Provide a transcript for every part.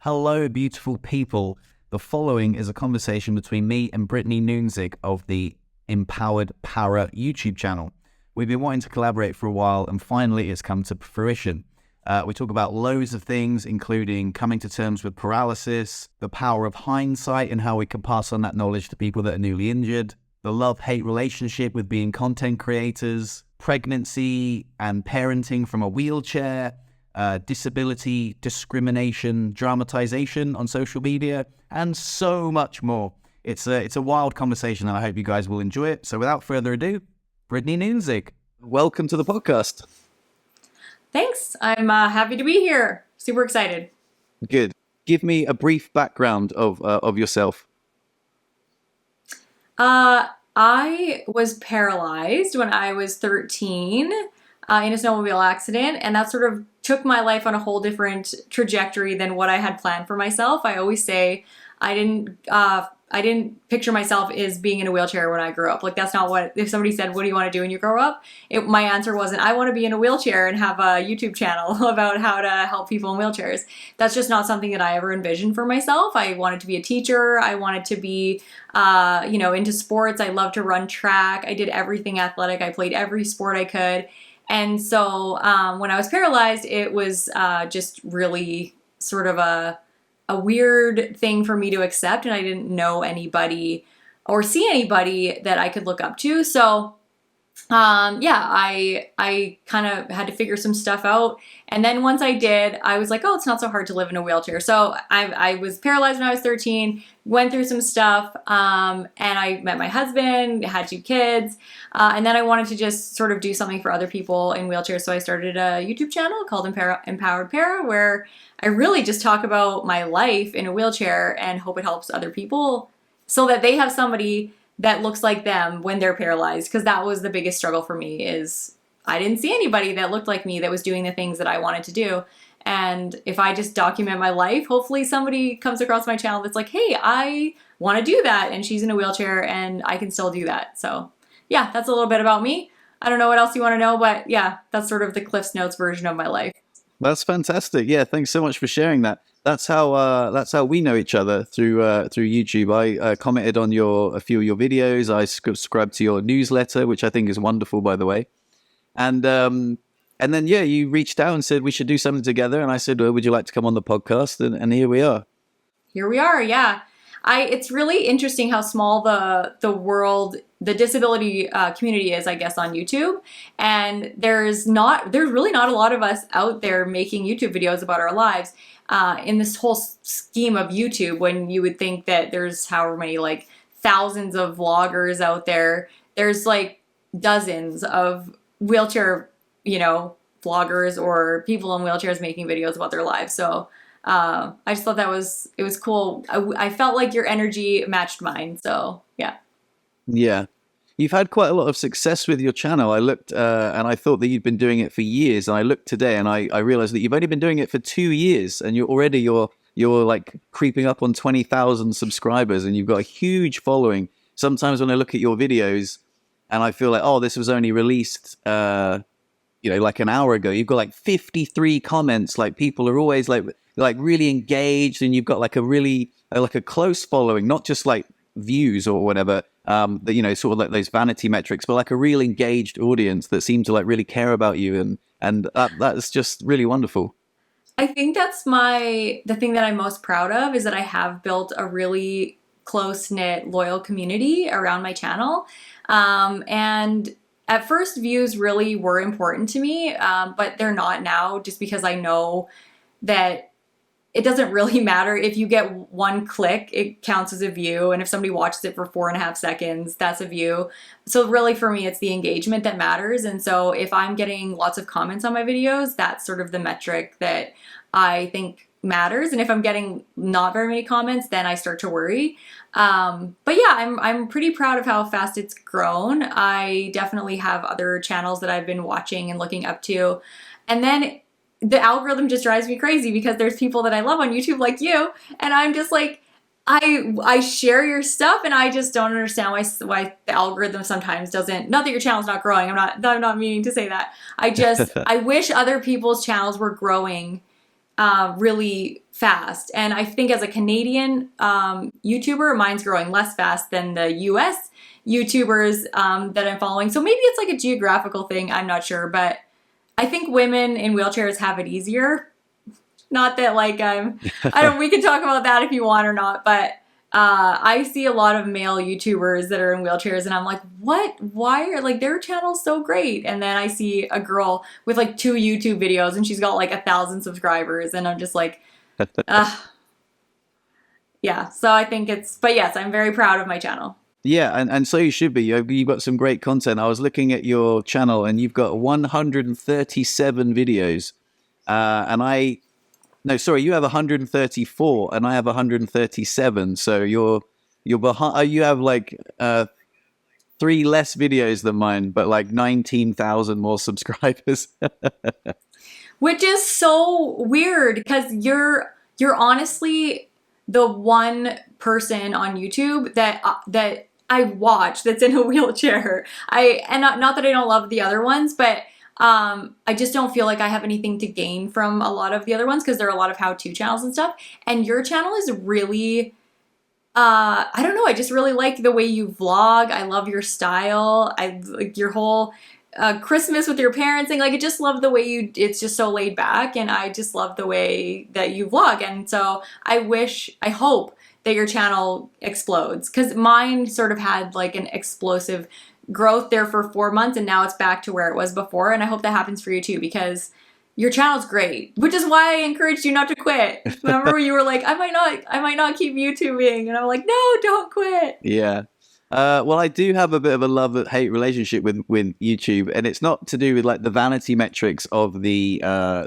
Hello, beautiful people. The following is a conversation between me and Brittney Neunzig of the Empowered Para YouTube channel. We've been wanting to collaborate for a while, and finally it's come to fruition. We talk about loads of things, including coming to terms with paralysis, the power of hindsight and how we can pass on that knowledge to people that are newly injured, the love-hate relationship with being content creators, pregnancy and parenting from a wheelchair, disability, discrimination, dramatization on social media, and so much more. It's a wild conversation, and I hope you guys will enjoy it. So without further ado, Brittney Neunzig, welcome to the podcast. Thanks. I'm happy to be here. Super excited. Good. Give me a brief background of yourself. I was paralyzed when I was 13 in a snowmobile accident, and that sort of took my life on a whole different trajectory than what I had planned for myself. I always say I didn't picture myself as being in a wheelchair when I grew up. Like, that's not what, if somebody said, what do you want to do when you grow up? My answer wasn't, I want to be in a wheelchair and have a YouTube channel about how to help people in wheelchairs. That's just not something that I ever envisioned for myself. I wanted to be a teacher. I wanted to be, into sports. I loved to run track. I did everything athletic. I played every sport I could. And so when I was paralyzed, it was just really sort of a weird thing for me to accept, and I didn't know anybody or see anybody that I could look up to. So I kind of had to figure some stuff out. And then once I did, I was like, oh, it's not so hard to live in a wheelchair. So I was paralyzed when I was 13, went through some stuff, and I met my husband, had 2 kids, and then I wanted to just sort of do something for other people in wheelchairs. So I started a YouTube channel called Empowered Para, where I really just talk about my life in a wheelchair and hope it helps other people so that they have somebody that looks like them when they're paralyzed. Because that was the biggest struggle for me, is I didn't see anybody that looked like me that was doing the things that I wanted to do. And if I just document my life, hopefully somebody comes across my channel that's like, hey, I want to do that, and she's in a wheelchair and I can still do that. So yeah, that's a little bit about me. I don't know what else you want to know, but yeah, that's sort of the Cliff's Notes version of my life. That's fantastic. Yeah, thanks so much for sharing that. That's how we know each other, through YouTube. I commented on a few of your videos. I subscribed to your newsletter, which I think is wonderful, by the way. And then you reached out and said we should do something together. And I said, well, would you like to come on the podcast? And here we are. Here we are. Yeah. It's really interesting how small the world, the disability community is, I guess, on YouTube. And there's really not a lot of us out there making YouTube videos about our lives in this whole scheme of YouTube, when you would think that there's however many, like, thousands of vloggers out there. There's like dozens of wheelchair, vloggers or people in wheelchairs making videos about their lives. So I just thought it was cool. I felt like your energy matched mine. So yeah. Yeah. You've had quite a lot of success with your channel. I looked and I thought that you'd been doing it for years. And I looked today and I realized that you've only been doing it for 2 years, and you're like creeping up on 20,000 subscribers, and you've got a huge following. Sometimes when I look at your videos and I feel like, oh, this was only released, like an hour ago, you've got like 53 comments. Like, people are always like really engaged, and you've got like a close following, not just like views or whatever, sort of like those vanity metrics, but like a real engaged audience that seem to like really care about you, and that's just really wonderful. I think that's the thing that I'm most proud of, is that I have built a really close-knit, loyal community around my channel. And at first, views really were important to me, but they're not now, just because I know that it doesn't really matter. If you get 1 click, it counts as a view. And if somebody watches it for 4.5 seconds, that's a view. So really, for me, it's the engagement that matters. And so if I'm getting lots of comments on my videos, that's sort of the metric that I think matters. And if I'm getting not very many comments, then I start to worry. But yeah, I'm pretty proud of how fast it's grown. I definitely have other channels that I've been watching and looking up to. And then the algorithm just drives me crazy, because there's people that I love on YouTube like you, and I'm just like, I share your stuff, and I just don't understand why the algorithm sometimes doesn't, not that your channel's not growing, I'm not meaning to say that. I wish other people's channels were growing really fast. And I think as a Canadian YouTuber, mine's growing less fast than the US YouTubers that I'm following. So maybe it's like a geographical thing. I'm not sure, but I think women in wheelchairs have it easier. Not that like we can talk about that if you want or not, but I see a lot of male YouTubers that are in wheelchairs and I'm like, what? Why are like their channel's so great? And then I see a girl with like 2 YouTube videos and she's got like 1,000 subscribers and I'm just like, yeah. So I think but yes, I'm very proud of my channel. Yeah, and so you should be. You've got some great content. I was looking at your channel and you've got 137 videos. No, sorry, you have 134 and I have 137. So you're behind. You have like 3 less videos than mine, but like 19,000 more subscribers. Which is so weird because you're honestly the one person on YouTube that I watch that's in a wheelchair. Not that I don't love the other ones, but I just don't feel like I have anything to gain from a lot of the other ones because there are a lot of how-to channels and stuff. And your channel is really, I don't know, I just really like the way you vlog. I love your style. I like your whole Christmas with your parents thing. Like, I just love the way it's just so laid back. And I just love the way that you vlog. And so I hope that your channel explodes because mine sort of had like an explosive growth there for 4 months and now it's back to where it was before. And I hope that happens for you too because your channel's great, which is why I encouraged you not to quit. Remember when you were like, I might not keep YouTubing, and I'm like, no, don't quit. Yeah. Well, I do have a bit of a love-hate relationship with YouTube, and it's not to do with like the vanity metrics of the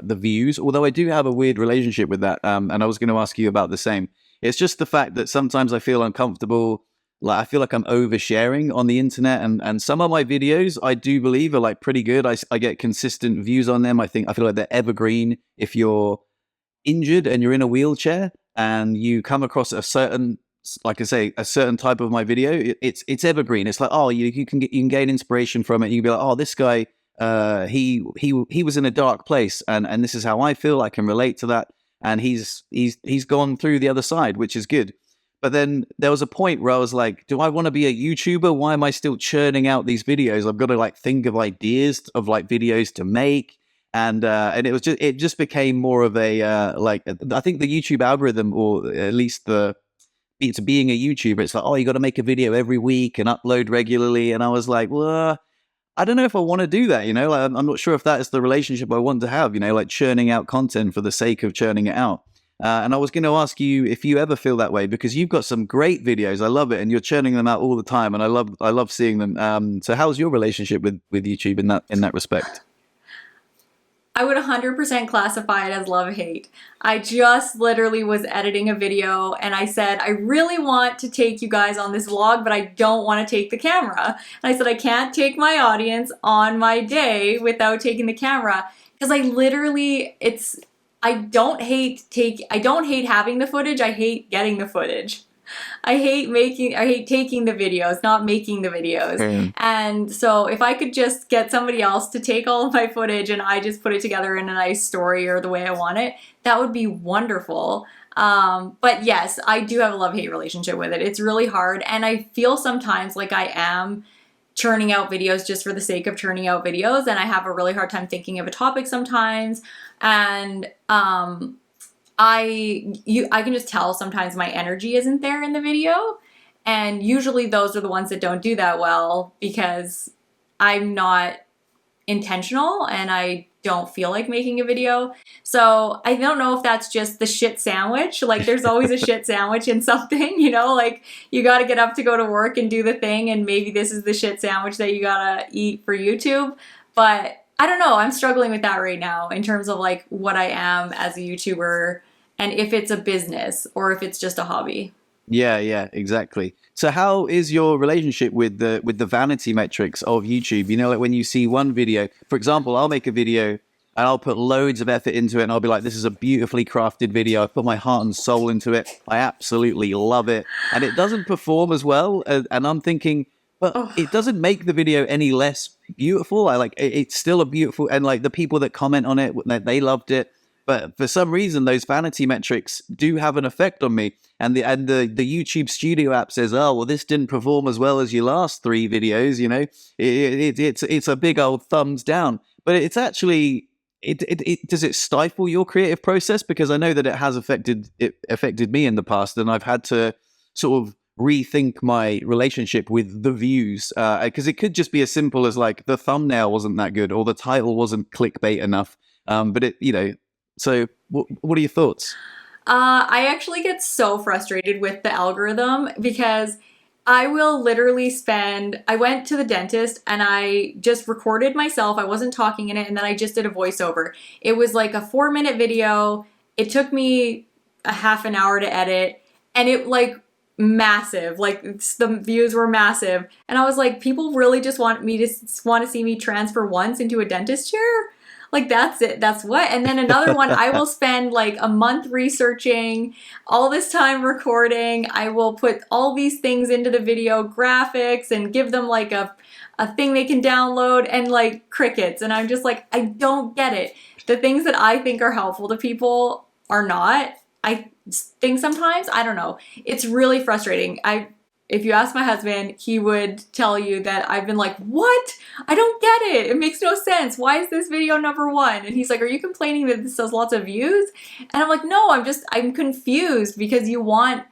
views, although I do have a weird relationship with that. And I was going to ask you about the same. It's just the fact that sometimes I feel uncomfortable. Like I feel like I'm oversharing on the internet, and some of my videos I do believe are like pretty good. I get consistent views on them. I feel like they're evergreen. If you're injured and you're in a wheelchair and you come across a certain, like I say, a certain type of my video, it's evergreen. It's like, oh, you can gain inspiration from it. You can be like, oh, this guy, he was in a dark place, and this is how I feel. I can relate to that, and he's gone through the other side, which is good. But then there was a point where I was like, do I want to be a YouTuber? Why am I still churning out these videos? I've got to like think of ideas of like videos to make. And it just became more of a, like, I think the YouTube algorithm, or at least it's being a YouTuber, it's like, oh, you got to make a video every week and upload regularly. And I was like, well, I don't know if I want to do that, like, I'm not sure if that is the relationship I want to have, like churning out content for the sake of churning it out. And I was going to ask you if you ever feel that way, because you've got some great videos. I love it. And you're churning them out all the time. And I love seeing them. So how's your relationship with YouTube in that respect? I would 100% classify it as love-hate. I just literally was editing a video and I said, I really want to take you guys on this vlog, but I don't want to take the camera. And I said, I can't take my audience on my day without taking the camera. Because I don't hate having the footage, I hate getting the footage. I hate taking the videos, not making the videos. Mm. And so if I could just get somebody else to take all of my footage and I just put it together in a nice story or the way I want it, that would be wonderful. But yes, I do have a love-hate relationship with it. It's really hard. And I feel sometimes like I am churning out videos just for the sake of churning out videos. And I have a really hard time thinking of a topic sometimes. And I can just tell sometimes my energy isn't there in the video. And usually those are the ones that don't do that well because I'm not intentional and I don't feel like making a video. So I don't know if that's just the shit sandwich. Like there's always a shit sandwich in something, like you got to get up to go to work and do the thing. And maybe this is the shit sandwich that you got to eat for YouTube. But I don't know. I'm struggling with that right now in terms of like what I am as a YouTuber and if it's a business or if it's just a hobby. Yeah, exactly. So how is your relationship with the vanity metrics of YouTube? Like when you see one video, for example, I'll make a video and I'll put loads of effort into it and I'll be like, this is a beautifully crafted video. I put my heart and soul into it. I absolutely love it. And it doesn't perform as well. And I'm thinking, but it doesn't make the video any less beautiful. It's still a beautiful, and like the people that comment on it, they loved it. but for some reason, those vanity metrics do have an effect on me. And the YouTube Studio app says, oh, well, this didn't perform as well as your last 3 videos. You know, it's a big old thumbs down. But it's actually, does it stifle your creative process? Because I know that it has affected me in the past, and I've had to sort of rethink my relationship with the views, because it could just be as simple as like the thumbnail wasn't that good or the title wasn't clickbait enough. But it, you know, so what are your thoughts? I actually get so frustrated with the algorithm because I will literally I went to the dentist and I just recorded myself. I wasn't talking in it, and then I just did a voiceover. It was like a 4-minute video. It took me a half an hour to edit, and it like massive, like the views were massive. And I was like, people really just want to see me transfer once into a dentist chair? Like, that's it. That's what. And then another one, I will spend like a month researching, all this time recording. I will put all these things into the video, graphics, and give them like a thing they can download, and like crickets. And I'm just like, I don't get it. The things that I think are helpful to people are not. I think sometimes, I don't know. It's really frustrating. If you ask my husband, he would tell you that I've been like, what? I don't get it. It makes no sense. Why is this video #1? And he's like, are you complaining that this has lots of views? And I'm like, no, I'm confused because you want,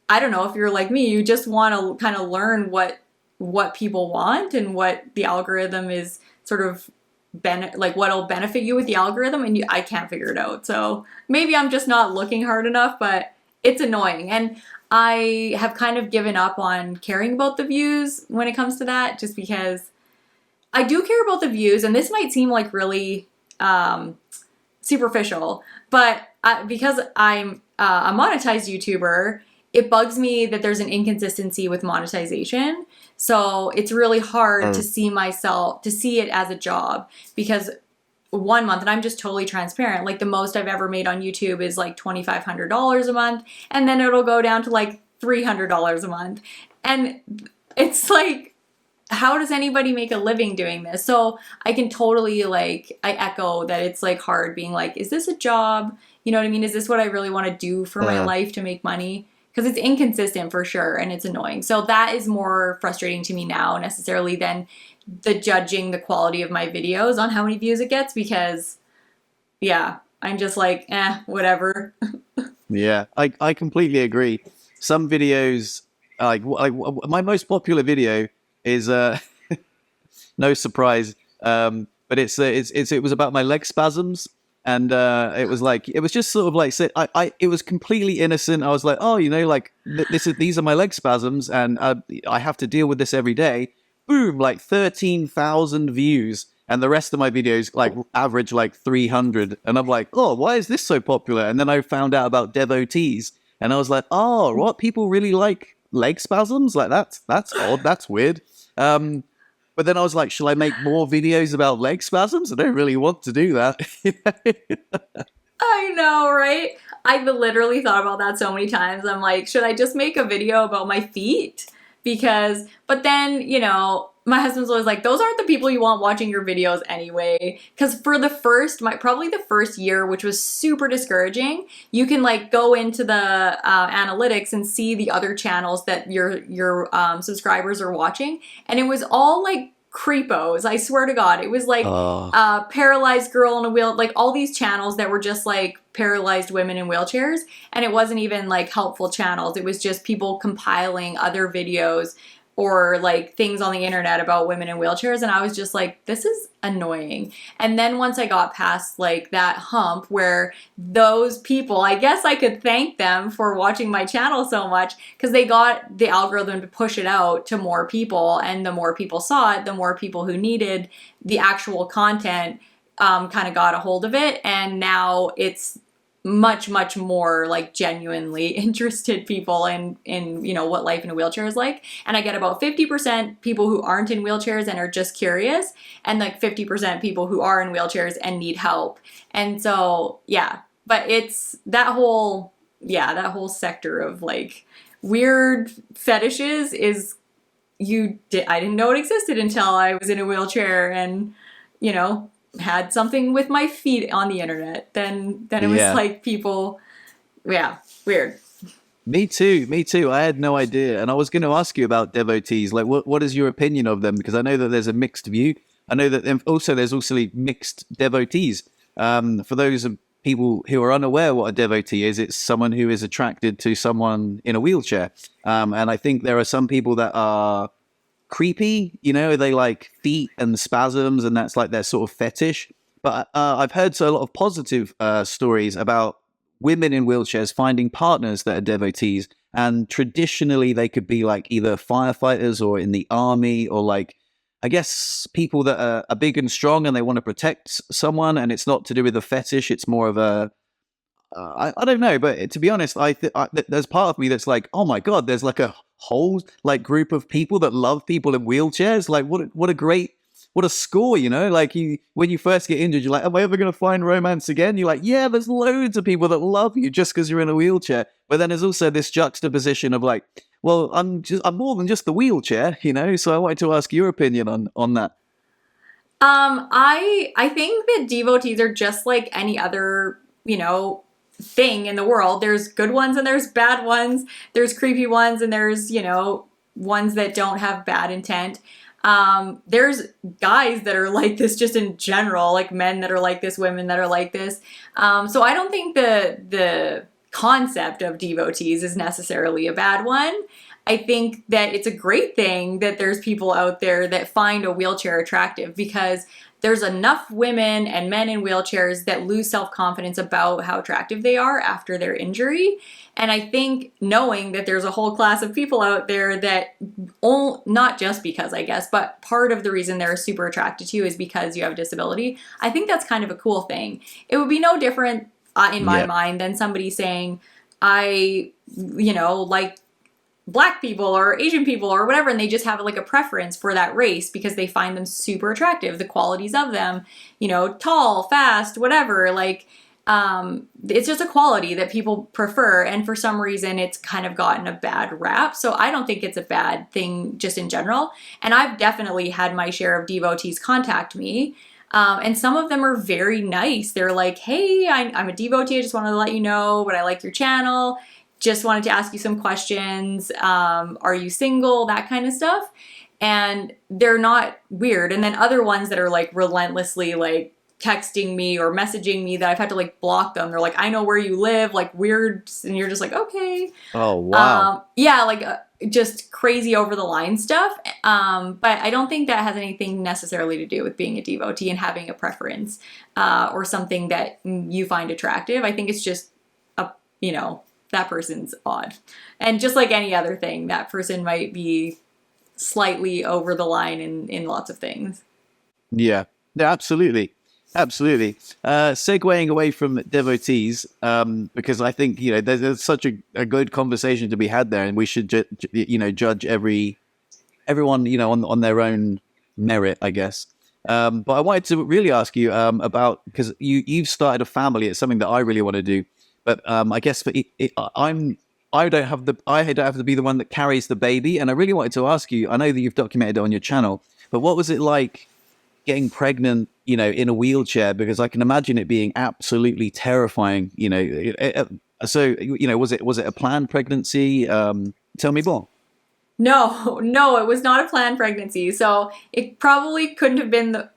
I don't know if you're like me, you just want to kind of learn what people want and what the algorithm is sort of like what'll benefit you with the algorithm, and I can't figure it out. So maybe I'm just not looking hard enough, but it's annoying. And I have kind of given up on caring about the views when it comes to that, just because I do care about the views, and this might seem like really superficial, but because I'm a monetized YouTuber, it bugs me that there's an inconsistency with monetization. So it's really hard to see it as a job, because 1 month, and I'm just totally transparent, like the most I've ever made on YouTube is like $2,500 a month, and then it'll go down to like $300 a month. And it's like, how does anybody make a living doing this? So I can totally I echo that it's like hard being like, is this a job? You know what I mean? Is this what I really want to do for my life to make money? Because it's inconsistent for sure, and it's annoying. So that is more frustrating to me now necessarily than the judging the quality of my videos on how many views it gets, because yeah, I'm just like, whatever. Yeah, I completely agree. Some videos, like my most popular video is no surprise, but it was about my leg spasms, and it was just sort of like, it was completely innocent. I was like, oh, you know, like these are my leg spasms, and I have to deal with this every day. Boom, like 13,000 views, and the rest of my videos like average like 300. And I'm like, oh, why is this so popular? And then I found out about Devotees, and I was like, oh, what, people really like leg spasms? Like that's odd, that's weird. But then I was like, shall I make more videos about leg spasms? I don't really want to do that. I know, right? I've literally thought about that so many times. I'm like, should I just make a video about my feet? But then, you know, my husband's always like, those aren't the people you want watching your videos anyway. Because for probably the first year, which was super discouraging, you can like go into the analytics and see the other channels that your subscribers are watching. And it was all like creepos. I swear to God, it was like paralyzed girl in a wheel, like all these channels that were just like paralyzed women in wheelchairs, and it wasn't even like helpful channels. It was just people compiling other videos or like things on the internet about women in wheelchairs, and I was just like, this is annoying. And then once I got past like that hump where those people, I guess I could thank them for watching my channel so much, because they got the algorithm to push it out to more people, and the more people saw it, the more people who needed the actual content kind of got a hold of it. And now it's much, much more like genuinely interested people in, you know, what life in a wheelchair is like. And I get about 50% people who aren't in wheelchairs and are just curious, and like 50% people who are in wheelchairs and need help. And so, yeah, but it's that whole sector of like weird fetishes I didn't know it existed until I was in a wheelchair, and, you know, had something with my feet on the internet, then it was Yeah. like people, yeah, weird. Me too. Me too. I had no idea, and I was going to ask you about devotees. Like, what is your opinion of them? Because I know that there's a mixed view. I know that also there's also mixed devotees. For those people who are unaware what a devotee is, it's someone who is attracted to someone in a wheelchair. And I think there are some people that are creepy. You know, they like feet and spasms, and that's like their sort of fetish. But I've heard so a lot of positive stories about women in wheelchairs finding partners that are devotees, and traditionally they could be like either firefighters or in the army, or like I guess people that are big and strong and they want to protect someone, and it's not to do with a fetish. It's more of a I don't know, but to be honest, there's part of me that's like, oh my god, there's like a whole like group of people that love people in wheelchairs. Like, what a great, what a score, you know? Like, you when you first get injured, you're like, am I ever going to find romance again? You're like, yeah, there's loads of people that love you just because you're in a wheelchair. But then there's also this juxtaposition of like, well, I'm more than just the wheelchair, you know. So I wanted to ask your opinion on that. I think that devotees are just like any other, thing in the world. There's good ones and there's bad ones. There's creepy ones and there's, ones that don't have bad intent. There's guys that are like this just in general, like men that are like this, women that are like this. So I don't think the concept of devotees is necessarily a bad one. I think that it's a great thing that there's people out there that find a wheelchair attractive, because there's enough women and men in wheelchairs that lose self-confidence about how attractive they are after their injury. And I think knowing that there's a whole class of people out there that, not just because, I guess, but part of the reason they're super attracted to you is because you have a disability, I think that's kind of a cool thing. It would be no different in my mind than somebody saying, I, like Black people or Asian people or whatever, and they just have like a preference for that race because they find them super attractive, the qualities of them, tall, fast, whatever, like it's just a quality that people prefer, and for some reason it's kind of gotten a bad rap. So I don't think it's a bad thing just in general, and I've definitely had my share of devotees contact me. And some of them are very nice. They're like, hey, I'm a devotee. I just wanted to let you know, but I like your channel. Just wanted to ask you some questions. Are you single? That kind of stuff. And they're not weird. And then other ones that are like relentlessly like texting me or messaging me that I've had to like block them. They're like, I know where you live, like weird. And you're just like, okay. Oh, wow. Yeah, like just crazy over the line stuff. But I don't think that has anything necessarily to do with being a devotee and having a preference or something that you find attractive. I think it's just that person's odd. And just like any other thing, that person might be slightly over the line in lots of things. Yeah, absolutely. Absolutely. Segueing away from devotees, because I think, there's such a good conversation to be had there, and we should, judge everyone, on their own merit, I guess. But I wanted to really ask you about, because you've started a family. It's something that I really want to do. But I guess I don't have to be the one that carries the baby. And I really wanted to ask you, I know that you've documented it on your channel, but what was it like getting pregnant, in a wheelchair? Because I can imagine it being absolutely terrifying, So, was it a planned pregnancy? Tell me more. No, it was not a planned pregnancy. So it probably couldn't have been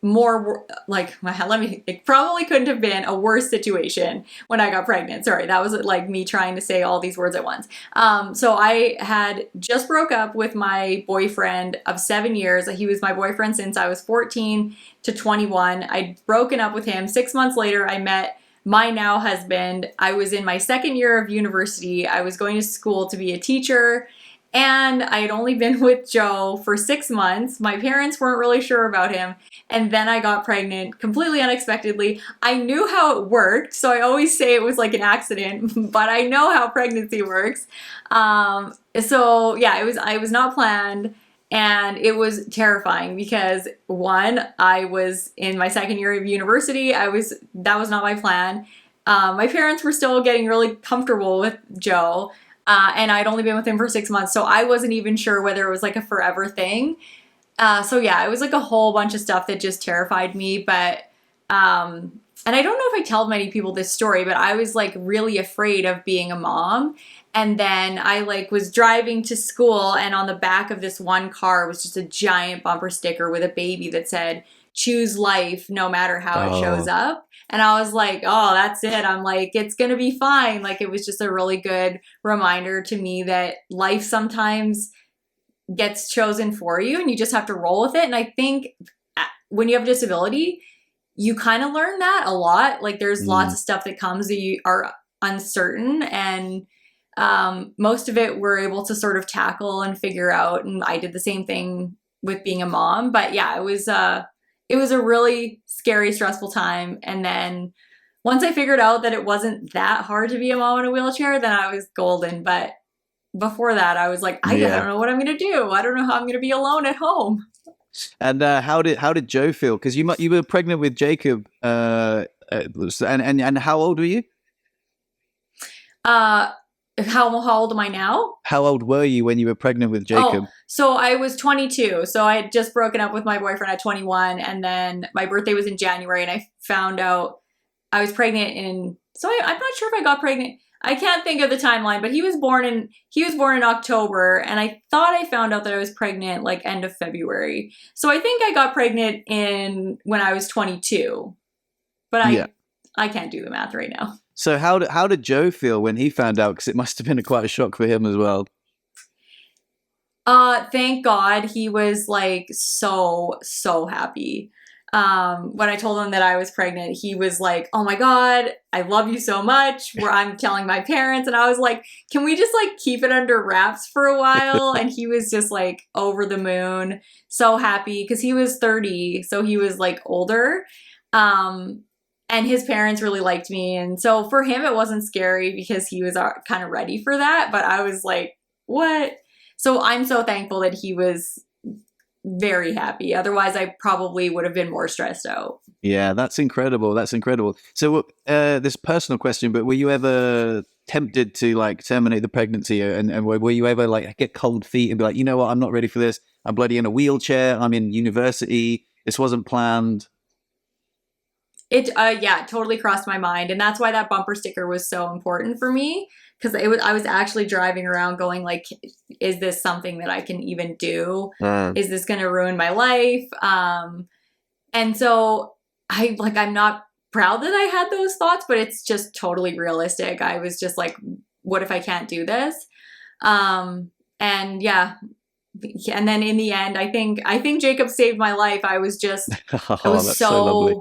it probably couldn't have been a worse situation when I got pregnant. Sorry, that was like me trying to say all these words at once. So I had just broke up with my boyfriend of 7 years. He was my boyfriend since I was 14 to 21. I'd broken up with him. 6 months later, I met my now husband. I was in my second year of university. I was going to school to be a teacher. And I had only been with Joe for 6 months. My parents weren't really sure about him. And then I got pregnant completely unexpectedly. I knew how it worked. So I always say it was like an accident, but I know how pregnancy works. So yeah, I was not planned. And it was terrifying because one, I was in my second year of university. That was not my plan. My parents were still getting really comfortable with Joe. And I'd only been with him for 6 months, so I wasn't even sure whether it was like a forever thing. So yeah, it was like a whole bunch of stuff that just terrified me. But and I don't know if I tell many people this story, but I was like really afraid of being a mom. And then I like was driving to school, and on the back of this one car was just a giant bumper sticker with a baby that said, "Choose life no matter how it shows Oh, up." And I was like, oh, that's it. I'm like, it's going to be fine. Like, it was just a really good reminder to me that life sometimes gets chosen for you and you just have to roll with it. And I think when you have a disability, you kind of learn that a lot. Like, there's lots mm, of stuff that comes that you are uncertain, and most of it we're able to sort of tackle and figure out. And I did the same thing with being a mom. But yeah, it was a really scary, stressful time. And then once I figured out that it wasn't that hard to be a mom in a wheelchair, then I was golden. But before that, I was like, I yeah. don't know what I'm going to do. I don't know how I'm going to be alone at home. And how did Joe feel? Because you were pregnant with Jacob, and how old were you? Uh, how old am I now? How old were you when you were pregnant with Oh, Jacob? so I was 22. So I had just broken up with my boyfriend at 21, and then my birthday was in January, and I found out I was pregnant in. So I'm not sure if I got pregnant. I can't think of the timeline, but he was born in October, and I thought I found out that I was pregnant like end of February. So I think I got pregnant in when I was 22, but Yeah. I can't do the math right now. So how did Joe feel when he found out? Because it must have been quite a shock for him as well. Thank God he was like so happy. When I told him that I was pregnant, he was like, "Oh my God, I love you so much." Where I'm telling my parents, and I was like, "Can we just like keep it under wraps for a while?" And he was just like over the moon, so happy because he was 30, so he was like older. Um, and his parents really liked me, and so for him it wasn't scary because he was kind of ready for that. But I was like, "What?" So I'm so thankful that he was very happy. Otherwise, I probably would have been more stressed out. Yeah, that's incredible. That's incredible. So, this personal question, but were you ever tempted to like terminate the pregnancy, and were you ever like get cold feet and be like, you know what, I'm not ready for this. I'm bloody in a wheelchair. I'm in university. This wasn't planned. Yeah, it totally crossed my mind, and that's why that bumper sticker was so important for me because I was actually driving around going like, is this something that I can even do? Uh, Is this going to ruin my life? And so I'm not proud that I had those thoughts, but it's just totally realistic. I was just like, what if I can't do this? And yeah, and then in the end, I think Jacob saved my life. I oh, was that's so lovely.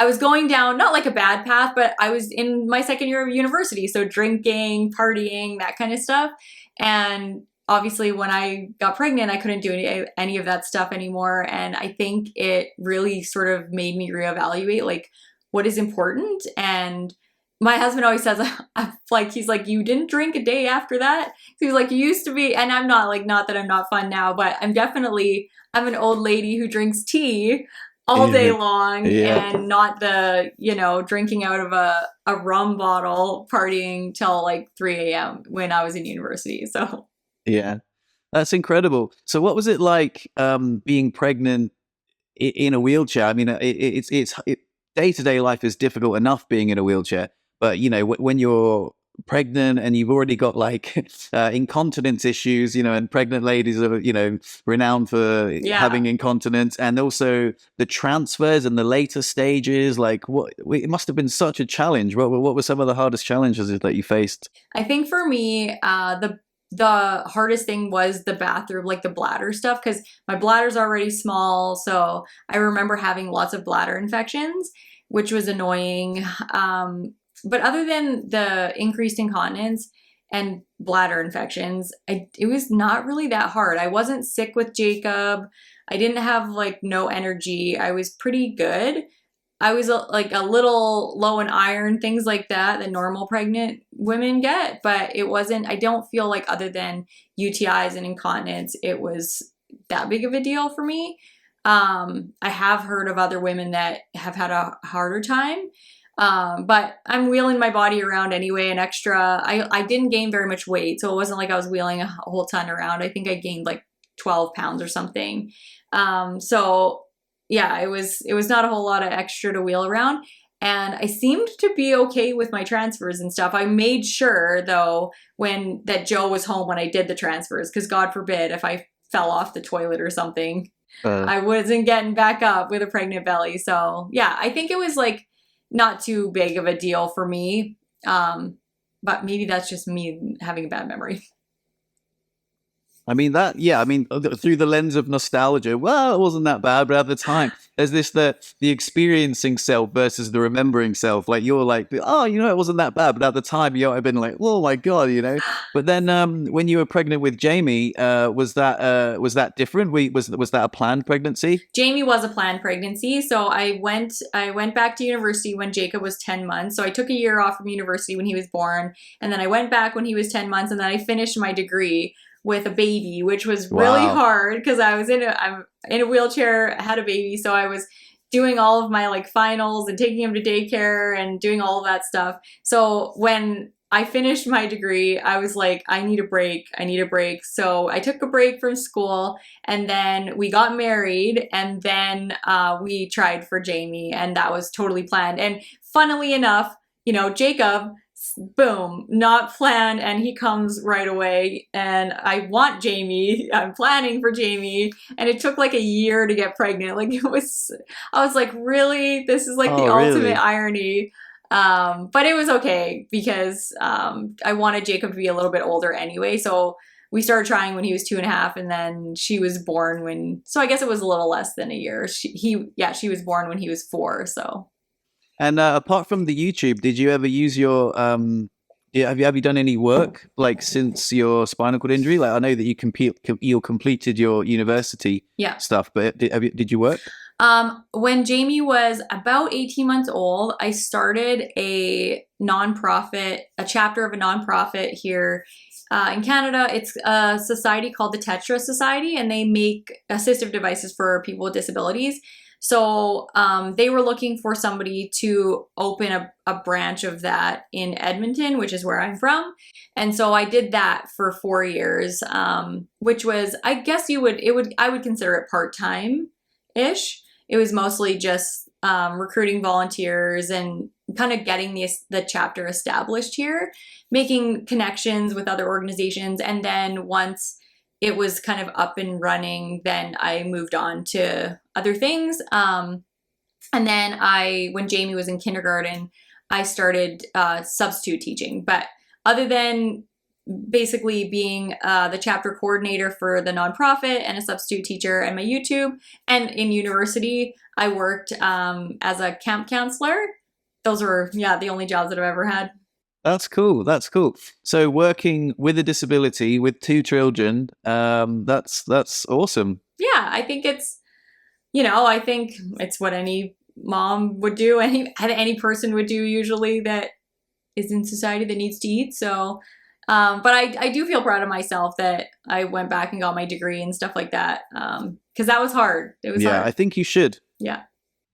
I was going down not like a bad path, but I was in my second year of university, so drinking, partying, that kind of stuff. And obviously when I got pregnant, I couldn't do any of that stuff anymore, and I think it really sort of made me reevaluate like what is important. And my husband always says like he's like, you didn't drink a day after that. He was like, you used to be. And I'm not like, not that I'm not fun now, but I'm an old lady who drinks tea all day Yeah, long, yeah, and not the, drinking out of a rum bottle, partying till like 3 a.m. when I was in university. So yeah. That's incredible. So, what was it like being pregnant in a wheelchair? I mean, day-to-day life is difficult enough being in a wheelchair, but when you're pregnant and you've already got like incontinence issues, and pregnant ladies are renowned for yeah, having incontinence, and also the transfers and the later stages. Like, it must have been such a challenge. What were some of the hardest challenges that you faced? I think for me, the hardest thing was the bathroom, like the bladder stuff, because my bladder's already small. So I remember having lots of bladder infections, which was annoying. But other than the increased incontinence and bladder infections, it was not really that hard. I wasn't sick with Jacob. I didn't have like no energy. I was pretty good. I was like a little low in iron, things like that normal pregnant women get, but it wasn't, I don't feel like other than UTIs and incontinence, it was that big of a deal for me. I have heard of other women that have had a harder time. But I'm wheeling my body around anyway, an extra, I didn't gain very much weight. So it wasn't like I was wheeling a whole ton around. I think I gained like 12 pounds or something. So yeah, it was not a whole lot of extra to wheel around. And I seemed to be okay with my transfers and stuff. I made sure though that Joe was home when I did the transfers, because God forbid if I fell off the toilet or something, I wasn't getting back up with a pregnant belly. So yeah, I think it was like not too big of a deal for me. But maybe that's just me having a bad memory. I mean, through the lens of nostalgia, well, it wasn't that bad, but at the time, there's this, the experiencing self versus the remembering self. Like, you're like, oh, it wasn't that bad, but at the time, I've been like, oh my God, But then when you were pregnant with Jamie, was that different? Was that a planned pregnancy? Jamie was a planned pregnancy. So I went back to university when Jacob was 10 months. So I took a year off from university when he was born. And then I went back when he was 10 months, and then I finished my degree with a baby, which was really hard because I'm in a wheelchair, I had a baby. So I was doing all of my like finals and taking him to daycare and doing all of that stuff. So when I finished my degree, I was like, I need a break. So I took a break from school, and then we got married, and then we tried for Jamie, and that was totally planned. And funnily enough, Jacob, boom, not planned, and he comes right away, and I want Jamie, I'm planning for Jamie, and it took like a year to get pregnant. Like I was like, really? This is like the ultimate irony. But it was okay because I wanted Jacob to be a little bit older anyway, so we started trying when he was 2.5, and then she was born so I guess it was a little less than a year. She was born when he was 4, so. And apart from the YouTube, did you ever use your have you done any work like since your spinal cord injury? Like, I know that you completed your university stuff, but did you work? When Jamie was about 18 months old, I started a chapter of a nonprofit here in Canada. It's a society called the Tetra Society, and they make assistive devices for people with disabilities. So they were looking for somebody to open a branch of that in Edmonton, which is where I'm from. And so I did that for 4 years, which was, I guess I would consider it part-time-ish. It was mostly just recruiting volunteers and kind of getting the chapter established here, making connections with other organizations. And then once it was kind of up and running, then I moved on to other things. And then when Jamie was in kindergarten, I started substitute teaching. But other than basically being the chapter coordinator for the nonprofit and a substitute teacher and my YouTube, and in university, I worked as a camp counselor. Those were, the only jobs that I've ever had. That's cool. So working with a disability with 2 children, that's awesome. Yeah, I think it's, I think it's what any mom would do, any person would do usually that is in society that needs to eat. So, but I do feel proud of myself that I went back and got my degree and stuff like that, because that was hard. It was hard. I think you should. Yeah.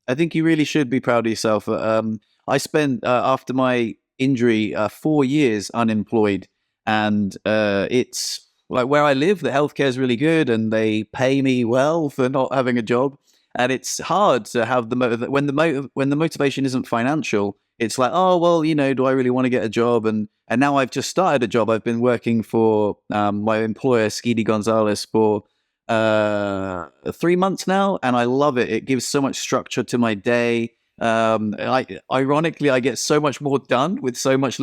I think you really should be proud of yourself. I spent, after my injury, 4 years unemployed, and it's like where I live, the healthcare is really good and they pay me well for not having a job, and it's hard to have when the motivation isn't financial. It's like, oh well, do I really want to get a job? And now I've just started a job. I've been working for my employer, Skidi Gonzalez, for 3 months now, and I love it. It gives so much structure to my day. Ironically, I get so much more done with so much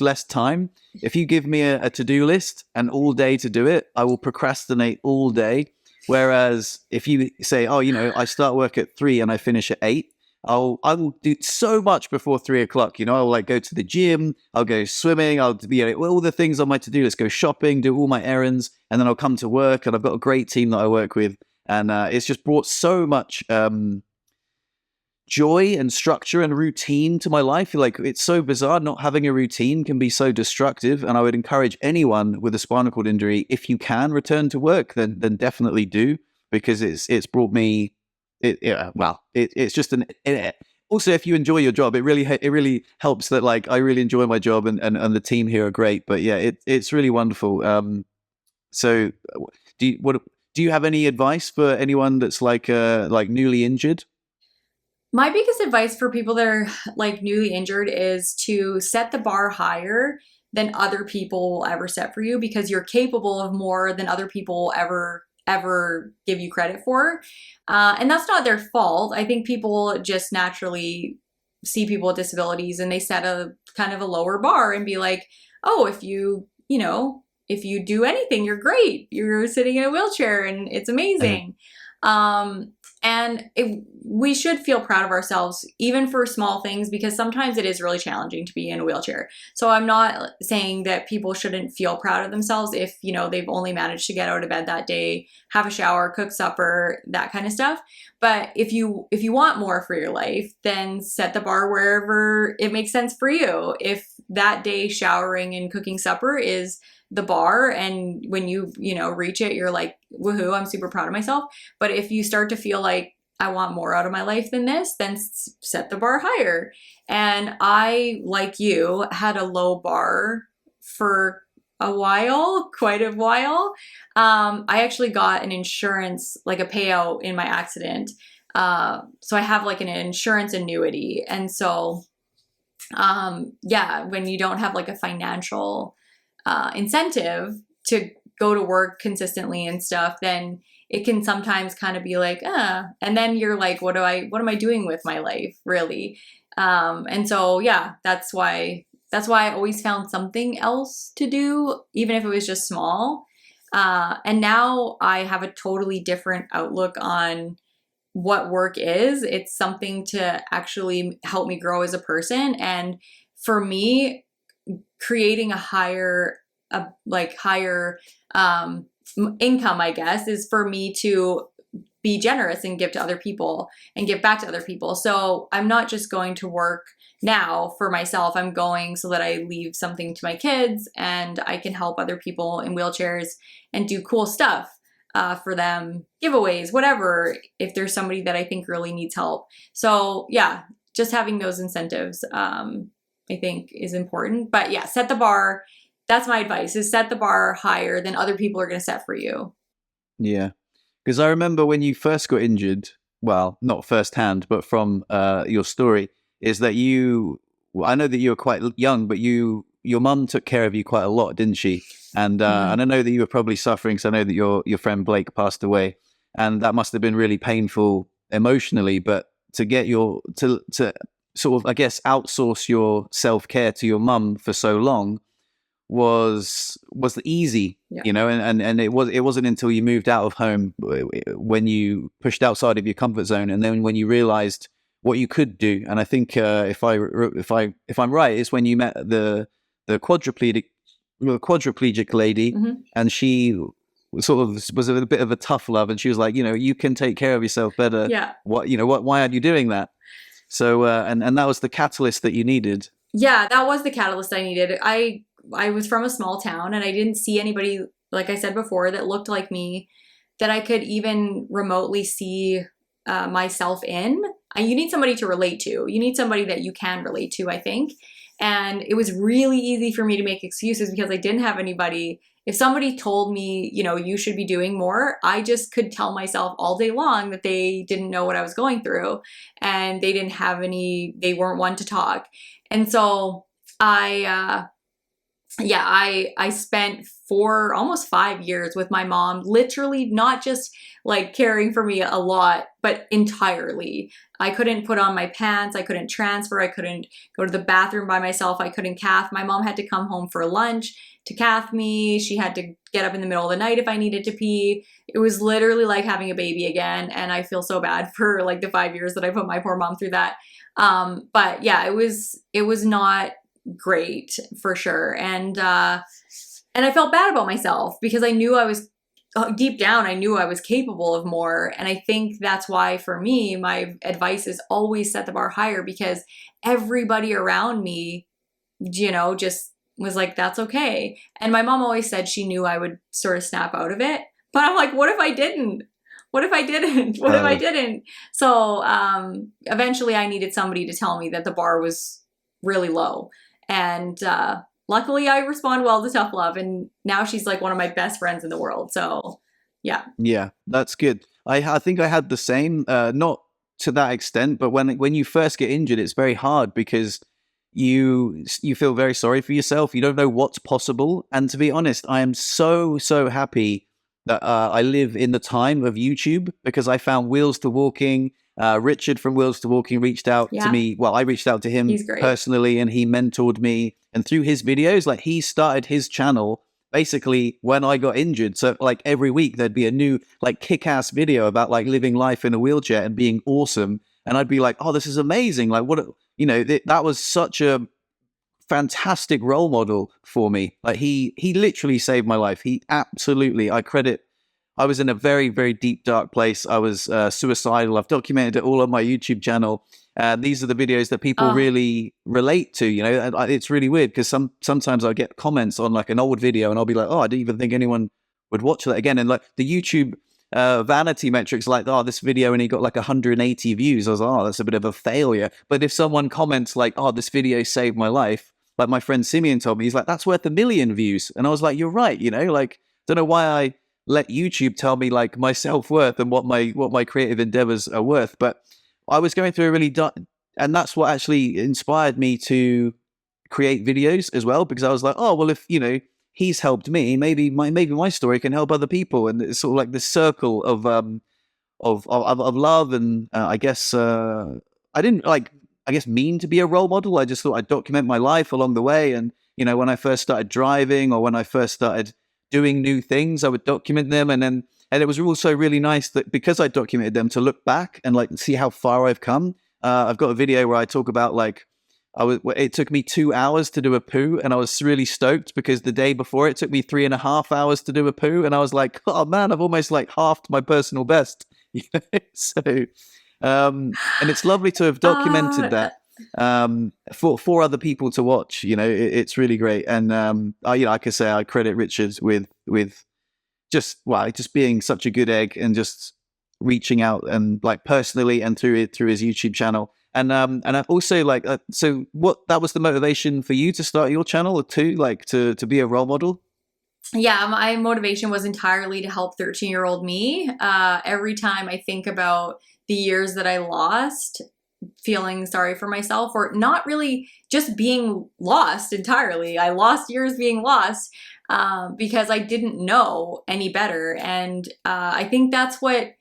less time. If you give me a to-do list and all day to do it, I will procrastinate all day. Whereas if you say, oh, I start work at 3 and I finish at 8, I will do so much before 3 o'clock. I'll like go to the gym, I'll go swimming, I'll all the things on my to-do list, go shopping, do all my errands, and then I'll come to work, and I've got a great team that I work with, and it's just brought so much joy and structure and routine to my life. Like, it's so bizarre. Not having a routine can be so destructive, and I would encourage anyone with a spinal cord injury, if you can return to work, then definitely do, because it's brought me it's just also, if you enjoy your job, it really helps that like I really enjoy my job, and the team here are great. But yeah, it's really wonderful. So do do you have any advice for anyone that's like newly injured? My biggest advice for people that are like newly injured is to set the bar higher than other people will ever set for you, because you're capable of more than other people will ever give you credit for. And that's not their fault. I think people just naturally see people with disabilities and they set a kind of a lower bar and be like, oh, if if you do anything, you're great. You're sitting in a wheelchair and it's amazing. We should feel proud of ourselves, even for small things, because sometimes it is really challenging to be in a wheelchair. So I'm not saying that people shouldn't feel proud of themselves if, they've only managed to get out of bed that day, have a shower, cook supper, that kind of stuff. But if you want more for your life, then set the bar wherever it makes sense for you. If that day showering and cooking supper is the bar, and when you reach it, you're like, woohoo, I'm super proud of myself. But if you start to feel like, I want more out of my life than this, then set the bar higher. And I, like you, had a low bar for a while, quite a while. I actually got an insurance, like a payout in my accident. So I have like an insurance annuity. And so, when you don't have like a financial incentive to go to work consistently and stuff, then it can sometimes kind of be like, and then you're like, what am I doing with my life, really? And so, that's why I always found something else to do, even if it was just small. And now I have a totally different outlook on what work is. It's something to actually help me grow as a person. And for me, creating a higher income, I guess, is for me to be generous and give to other people and give back to other people. So I'm not just going to work now for myself. I'm going so that I leave something to my kids and I can help other people in wheelchairs and do cool stuff for them, giveaways, whatever, if there's somebody that I think really needs help. So just having those incentives, I think is important. But set the bar. That's my advice, is set the bar higher than other people are going to set for you. Yeah. Because I remember when you first got injured, well, not firsthand, but from your story, is that I know that you were quite young, but your mum took care of you quite a lot, didn't she? And and I know that you were probably suffering, so I know that your friend Blake passed away, and that must have been really painful emotionally, but to get to sort of, I guess, outsource your self-care to your mum for so long was easy, and it wasn't until you moved out of home, when you pushed outside of your comfort zone, and then when you realized what you could do. And I think if I'm right, it's when you met the quadriplegic lady, and she sort of was a bit of a tough love, and she was like, you can take care of yourself better. Why aren't you doing that? So and that was the catalyst that you needed. Yeah, that was the catalyst I needed. I was from a small town and I didn't see anybody, like I said before, that looked like me, that I could even remotely see myself in. You need somebody to relate to. You need somebody that you can relate to, I think. And it was really easy for me to make excuses because I didn't have anybody. If somebody told me, you should be doing more, I just could tell myself all day long that they didn't know what I was going through and they weren't one to talk. And so I spent almost 5 years with my mom, literally not just like caring for me a lot, but entirely. I couldn't put on my pants. I couldn't transfer. I couldn't go to the bathroom by myself. I couldn't cath. My mom had to come home for lunch to cath me. She had to get up in the middle of the night if I needed to pee. It was literally like having a baby again. And I feel so bad for like the 5 years that I put my poor mom through that. But it was not great for sure. And I felt bad about myself because I knew deep down, I knew I was capable of more. And I think that's why for me, my advice is always set the bar higher, because everybody around me, just was like, that's okay. And my mom always said she knew I would sort of snap out of it, but I'm like, what if I didn't? What if I didn't? What if I didn't? So, eventually I needed somebody to tell me that the bar was really low. And, luckily I respond well to tough love, and now she's like one of my best friends in the world. So Yeah. Yeah, that's good. I think I had the same, not to that extent, but when you first get injured, it's very hard because you feel very sorry for yourself. You don't know what's possible. And to be honest, I am so happy that I live in the time of YouTube, because I found Wheels to Walking. Richard from Wheels to Walking reached out to me. Well, I reached out to him He's great. personally, and he mentored me. And through his videos, like, he started his channel basically when I got injured. So like every week there'd be a new like kick-ass video about like living life in a wheelchair and being awesome. And I'd be like, oh, this is amazing. Like, what, you know, that was such a fantastic role model for me. Like, he literally saved my life. He absolutely, I was in a very deep, dark place. I was suicidal. I've documented it all on my YouTube channel. These are the videos that people really relate to, you know. And it's really weird because sometimes I get comments on like an old video and I'll be like, oh, I didn't even think anyone would watch that again. And like the YouTube Vanity Matrix, like, oh, this video and he got like 180 views. I was like, oh, that's a bit of a failure. But if someone comments like, oh, this video saved my life, like my friend Simeon told me, he's like, that's worth 1 million views. And I was like, you're right, you know, like, don't know why I let YouTube tell me like my self-worth and what my creative endeavors are worth. But I was going through a really dark, and that's what actually inspired me to create videos as well, because I was like, oh, well, if, you know, he's helped me, maybe my story can help other people. And it's sort of like this circle of love. And I guess I didn't mean to be a role model. I just thought I'd document my life along the way. And, you know, when I first started driving or when I first started doing new things, I would document them. And it was also really nice that because I documented them, to look back and like see how far I've come. I've got a video where I talk about like, it took me 2 hours to do a poo, and I was really stoked because the day before it took me 3.5 hours to do a poo. And I was like, oh man, I've almost like halved my personal best. So, and it's lovely to have documented that for other people to watch. You know, it's really great. And you know, like I say, I credit Richard with just being such a good egg and just reaching out and like personally and through his YouTube channel. And I also like so that was the motivation for you to start your channel too, like to be a role model? Yeah, my motivation was entirely to help 13-year-old me. Every time I think about the years that I lost, feeling sorry for myself, or not really just being lost entirely. I lost years being lost because I didn't know any better. And I think that's what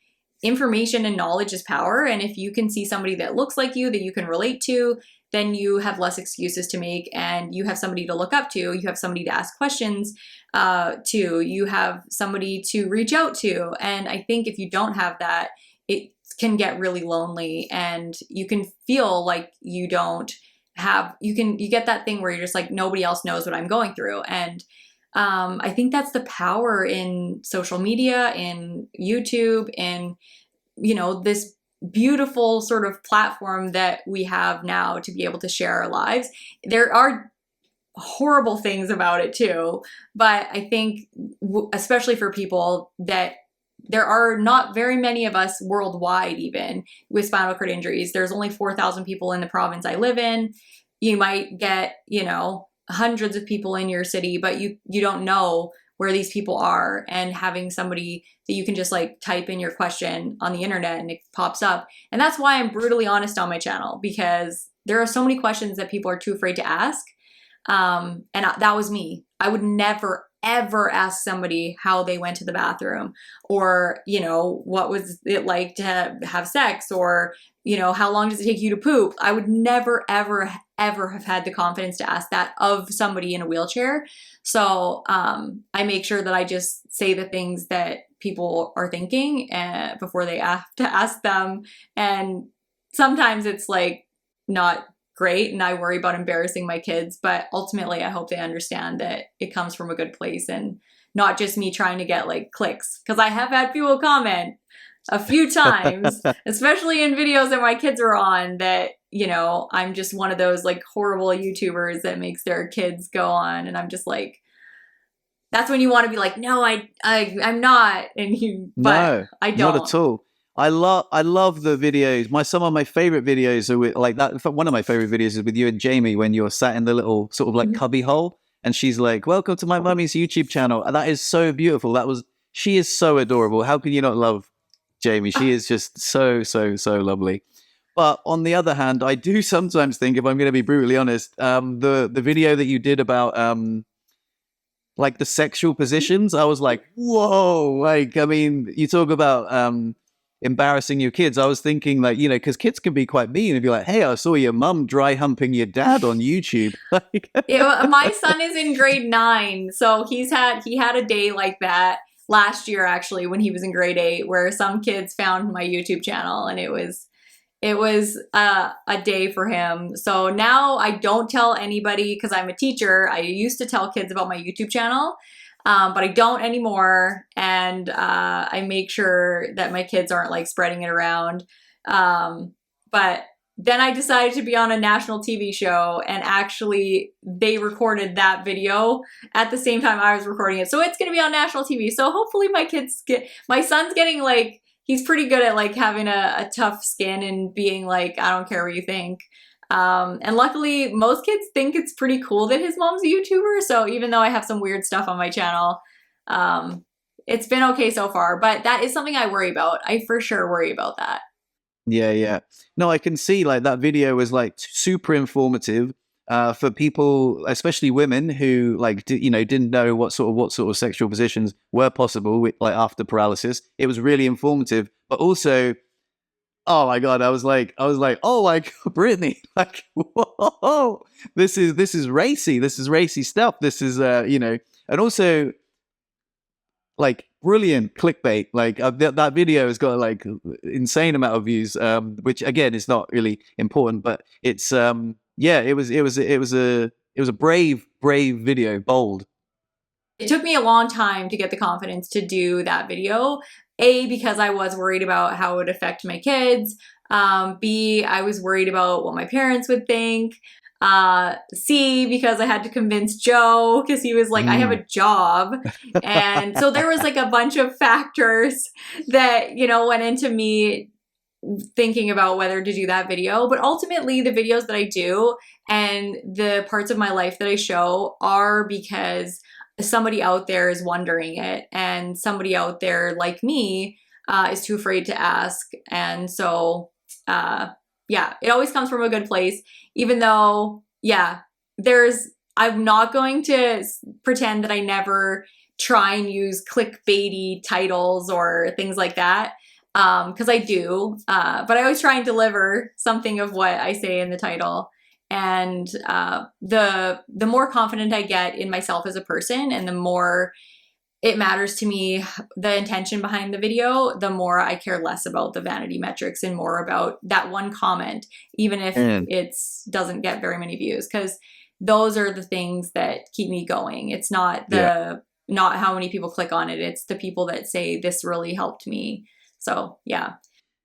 information and knowledge is power. And if you can see somebody that looks like you, that you can relate to, then you have less excuses to make, and you have somebody to look up to. You have somebody to ask questions to. You have somebody to reach out to. And I think if you don't have that, it can get really lonely, and you can feel like you don't have, you get that thing where you're just like, nobody else knows what I'm going through. And I think that's the power in social media, in YouTube, in, you know, this beautiful sort of platform that we have now to be able to share our lives. There are horrible things about it too, but I think especially for people that there are not very many of us worldwide, even with spinal cord injuries. There's only 4,000 people in the province I live in. You might get, you know, hundreds of people in your city, but you don't know where these people are. And having somebody that you can just like type in your question on the internet and it pops up. And that's why I'm brutally honest on my channel, because there are so many questions that people are too afraid to ask. That was me. I would never, ever ask somebody how they went to the bathroom, or, you know, what was it like to have sex, or, you know, how long does it take you to poop? I would never, ever have had the confidence to ask that of somebody in a wheelchair. So I make sure that I just say the things that people are thinking before they have to ask them. And sometimes it's like not great, and I worry about embarrassing my kids, but ultimately I hope they understand that it comes from a good place and not just me trying to get like clicks. Because I have had people comment a few times, especially in videos that my kids are on, that, you know, I'm just one of those like horrible YouTubers that makes their kids go on, and I'm just like, that's when you want to be like, no, I'm not, but I don't. Not at all. I love the videos. Some of my favorite videos are with like that. In fact, one of my favorite videos is with you and Jamie when you're sat in the little sort of like cubby hole, and she's like, "Welcome to my mummy's YouTube channel." And that is so beautiful. She is so adorable. How can you not love Jamie? She is just so, so, so lovely. But on the other hand, I do sometimes think, if I'm going to be brutally honest, the video that you did about like the sexual positions, I was like, whoa! Like, I mean, you talk about embarrassing your kids. I was thinking, like, you know, because kids can be quite mean and be like, hey, I saw your mum dry humping your dad on YouTube. Like, My son is in grade 9, so he had a day like that last year actually when he was in grade 8, where some kids found my YouTube channel, and it was a day for him. So now I don't tell anybody, because I'm a teacher. I used to tell kids about my YouTube channel, but I don't anymore. And I make sure that my kids aren't like spreading it around. But then I decided to be on a national TV show, and actually they recorded that video at the same time I was recording it. So it's going to be on national TV. So hopefully my son's getting like, he's pretty good at like having a tough skin and being like, I don't care what you think. And luckily most kids think it's pretty cool that his mom's a YouTuber. So even though I have some weird stuff on my channel, it's been okay so far, but that is something I worry about. I for sure worry about that. yeah, yeah. No, I can see like that video was like super informative for people, especially women who like didn't know what sort of sexual positions were possible with like after paralysis. It was really informative, but also, oh my god, I was like, oh my god, Brittney, like, whoa, this is racy. This is racy stuff. This is and also like brilliant clickbait. Like that video has got like insane amount of views, which again is not really important, but it's yeah, it was a brave video, bold. It took me a long time to get the confidence to do that video. A, because I was worried about how it would affect my kids. B, I was worried about what my parents would think. C, because I had to convince Joe, because he was like, I have a job. And so there was like a bunch of factors that, went into me thinking about whether to do that video. But ultimately, the videos that I do and the parts of my life that I show are because somebody out there is wondering it, and somebody out there like me is too afraid to ask. And so, yeah, it always comes from a good place, even though, yeah, I'm not going to pretend that I never try and use clickbaity titles or things like that. Because I do, but I always try and deliver something of what I say in the title. And the more confident I get in myself as a person, and the more it matters to me the intention behind the video, the more I care less about the vanity metrics and more about that one comment, even if it doesn't get very many views, because those are the things that keep me going. It's not not how many people click on it. It's the people that say this really helped me. So, yeah.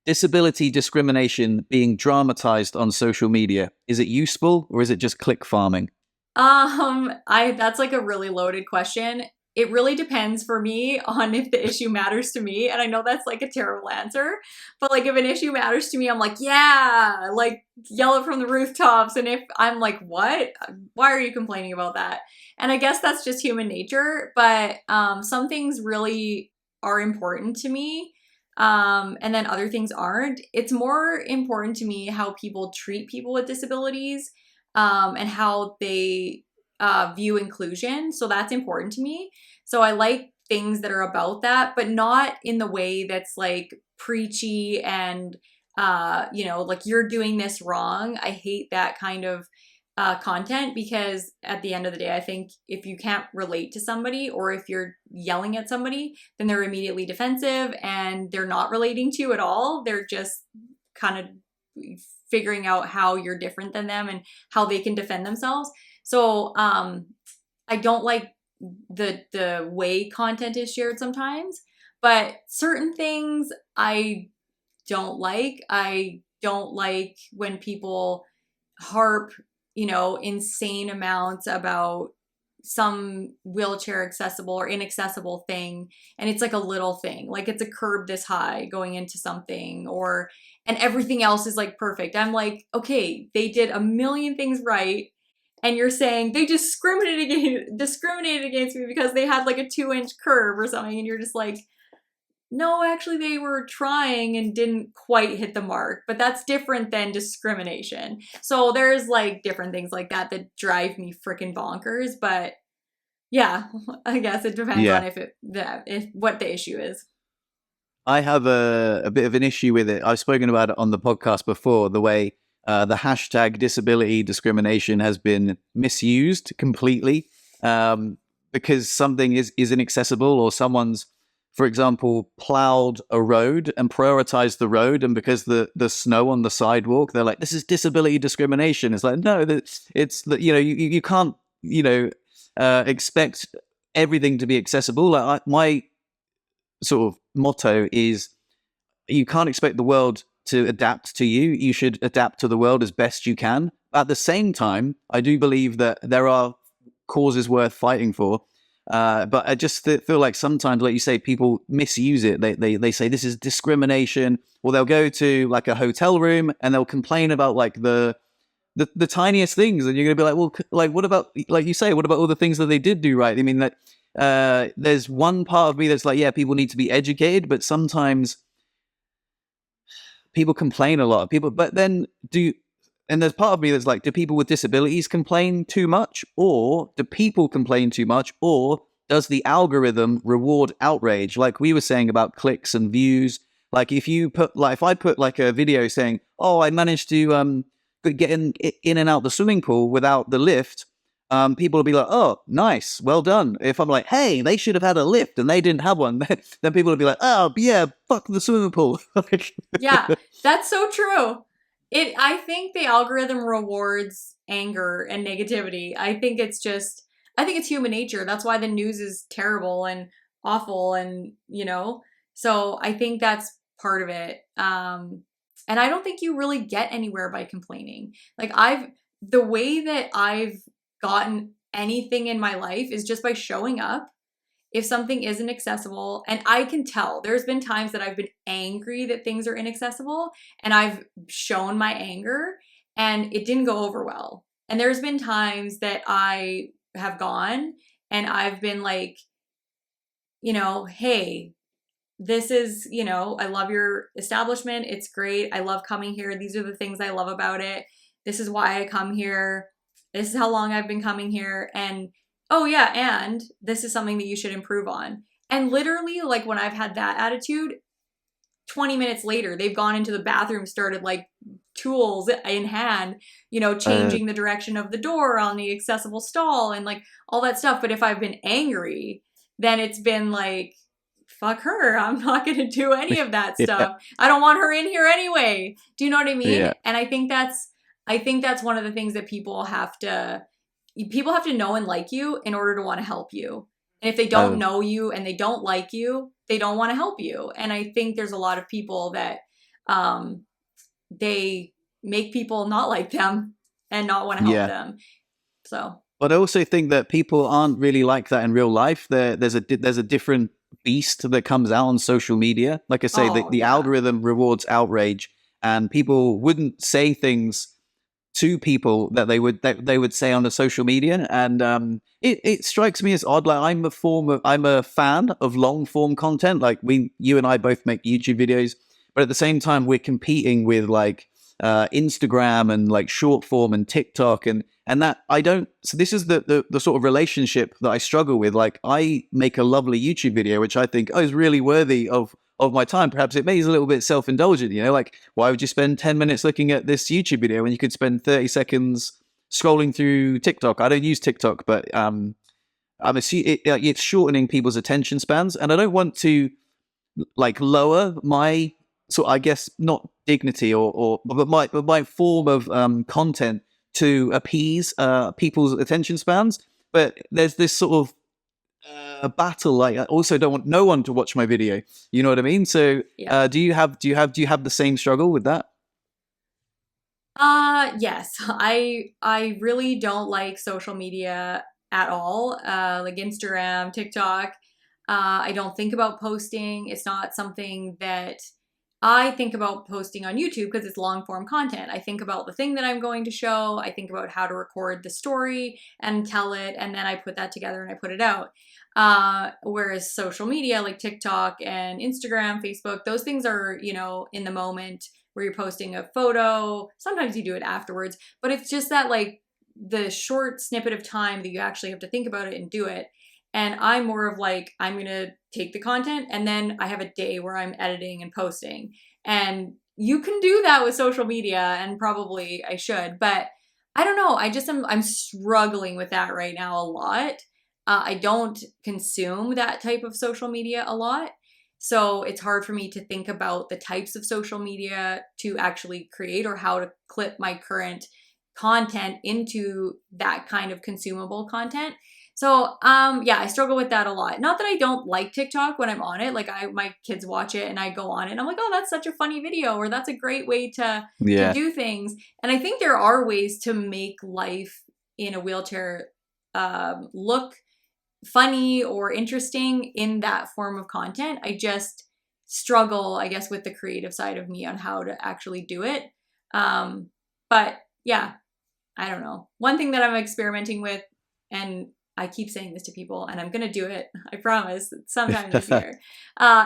Disability discrimination being dramatized on social media. Is it useful or is it just click farming? That's like a really loaded question. It really depends for me on if the issue matters to me. And I know that's like a terrible answer, but like if an issue matters to me, I'm like, yeah, like yell it from the rooftops. And if I'm like, what? Why are you complaining about that? And I guess that's just human nature, but some things really are important to me. And then other things aren't. It's more important to me how people treat people with disabilities, and how they view inclusion. So that's important to me. So I like things that are about that, but not in the way that's like preachy and, like you're doing this wrong. I hate that kind of content, because at the end of the day, I think if you can't relate to somebody, or if you're yelling at somebody, then they're immediately defensive and they're not relating to you at all. They're just kind of figuring out how you're different than them and how they can defend themselves. So I don't like the way content is shared sometimes, but certain things I don't like. I don't like when people harp insane amounts about some wheelchair accessible or inaccessible thing, and it's like a little thing, like it's a curb this high going into something, and everything else is like perfect. I'm like, okay, they did a million things right, and you're saying they discriminated against me because they had like a 2-inch curve or something, and you're just like, no, actually they were trying and didn't quite hit the mark. But that's different than discrimination. So there's like different things like that that drive me freaking bonkers. But yeah, I guess it depends Yeah. on if what the issue is. I have a bit of an issue with it. I've spoken about it on the podcast before, the way the hashtag disability discrimination has been misused completely, because something is inaccessible, or someone's, for example, plowed a road and prioritized the road, and because the snow on the sidewalk, they're like, this is disability discrimination. It's like, no, it's you can't expect everything to be accessible. Like my sort of motto is, you can't expect the world to adapt to you. You should adapt to the world as best you can. At the same time, I do believe that there are causes worth fighting for. But I just feel like sometimes, like you say, people misuse it. They say this is discrimination, or they'll go to like a hotel room and they'll complain about like the tiniest things, and you're gonna be like, well, like what about, like you say, what about all the things that they did do right? I mean, that there's one part of me that's like, yeah, people need to be educated, but sometimes people complain a lot. People, but then and there's part of me that's like, do people with disabilities complain too much, or do people complain too much, or does the algorithm reward outrage? Like we were saying about clicks and views. Like if I put like a video saying, oh, I managed to get in and out the swimming pool without the lift, people will be like, oh, nice, well done. If I'm like, hey, they should have had a lift and they didn't have one, then people will be like, oh, yeah, fuck the swimming pool. Yeah, that's so true. I think the algorithm rewards anger and negativity. I think it's human nature. That's why the news is terrible and awful, and so I think that's part of it. And I don't think you really get anywhere by complaining. Like the way that I've gotten anything in my life is just by showing up. If something isn't accessible, and I can tell, there's been times that I've been angry that things are inaccessible, and I've shown my anger, and it didn't go over well. And there's been times that I have gone and I've been like, hey, this is, I love your establishment. It's great. I love coming here. These are the things I love about it. This is why I come here. This is how long I've been coming here. And oh yeah, and this is something that you should improve on. And literally, like when I've had that attitude, 20 minutes later, they've gone into the bathroom, started like tools in hand, changing the direction of the door on the accessible stall and like all that stuff. But if I've been angry, then it's been like, fuck her. I'm not going to do any of that Yeah. stuff. I don't want her in here anyway. Do you know what I mean? Yeah. And I think that's one of the things that people have to know and like you in order to want to help you. And if they don't know you and they don't like you, they don't want to help you. And I think there's a lot of people that they make people not like them and not want to help them. So, but I also think that people aren't really like that in real life. There's a different beast that comes out on social media. Like I say, the algorithm rewards outrage, and people wouldn't say things to people that they would say on the social media. And it strikes me as odd. Like I'm a fan of long form content. Like you and I both make YouTube videos, but at the same time we're competing with like Instagram and like short form and TikTok and that I don't. So this is the sort of relationship that I struggle with. Like I make a lovely YouTube video, which I think is really worthy of my time. Perhaps it may be a little bit self-indulgent, like why would you spend 10 minutes looking at this YouTube video when you could spend 30 seconds scrolling through TikTok? I don't use TikTok, but I'm assuming it's shortening people's attention spans, and I don't want to like lower my I guess not dignity but my form of content to appease people's attention spans. But there's this sort of a battle. Like I also don't want no one to watch my video. You know what I mean? So do you have the same struggle with that? Yes. I really don't like social media at all. Like Instagram, TikTok. I don't think about posting. It's not something that I think about posting on YouTube because it's long form content. I think about the thing that I'm going to show. I think about how to record the story and tell it, and then I put that together and I put it out. Whereas social media like TikTok and Instagram, Facebook, those things are, you know, in the moment where you're posting a photo. Sometimes you do it afterwards, but it's just that like the short snippet of time that you actually have to think about it and do it. And I'm more of like, I'm going to take the content and then I have a day where I'm editing and posting. And you can do that with social media, and probably I should, but I don't know. I'm struggling with that right now a lot. I don't consume that type of social media a lot. So it's hard for me to think about the types of social media to actually create or how to clip my current content into that kind of consumable content. So, yeah, I struggle with that a lot. Not that I don't like TikTok when I'm on it. Like my kids watch it and I go on it and I'm like, oh, that's such a funny video, or that's a great way to Yeah. do things. And I think there are ways to make life in a wheelchair look funny or interesting in that form of content. I just struggle, I guess, with the creative side of me on how to actually do it. But yeah, I don't know. One thing that I'm experimenting with, and I keep saying this to people, and I'm going to do it, I promise, sometime this year,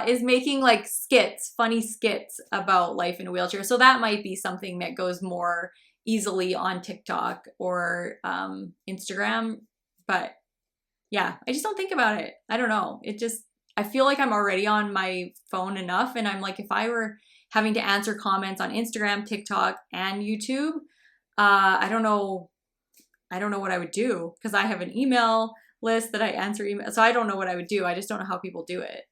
is making like skits, funny skits about life in a wheelchair. So that might be something that goes more easily on TikTok or Instagram. But yeah, I just don't think about it. I don't know. I feel like I'm already on my phone enough. And I'm like, if I were having to answer comments on Instagram, TikTok, and YouTube, I don't know what I would do, because I have an email list that I answer email. So I don't know what I would do. I just don't know how people do it.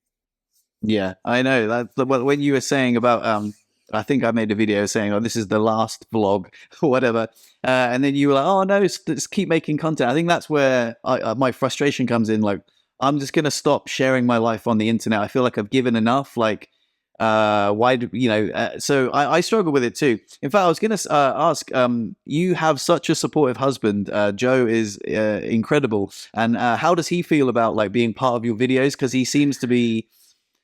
Yeah, I know that. Well, when you were saying about, I think I made a video saying, "Oh, this is the last vlog," or whatever, and then you were like, "Oh no, let's keep making content." I think that's where my frustration comes in. Like, I'm just gonna stop sharing my life on the internet. I feel like I've given enough. Like, why do you know? So I struggle with it too. In fact, I was gonna ask. You have such a supportive husband. Joe is incredible, and how does he feel about like being part of your videos? Because he seems to be.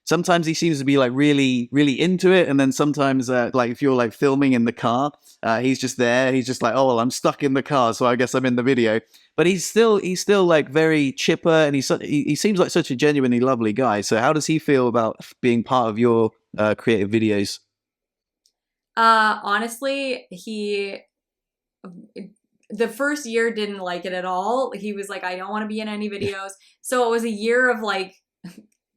Sometimes he seems to be like really, really into it, and then sometimes, like if you're like filming in the car, he's just there. He's just like, "Oh well, I'm stuck in the car, so I guess I'm in the video." But he's still like very chipper, and he seems like such a genuinely lovely guy. So how does he feel about being part of your creative videos? Honestly, the first year didn't like it at all. He was like, I don't want to be in any videos. So it was a year of like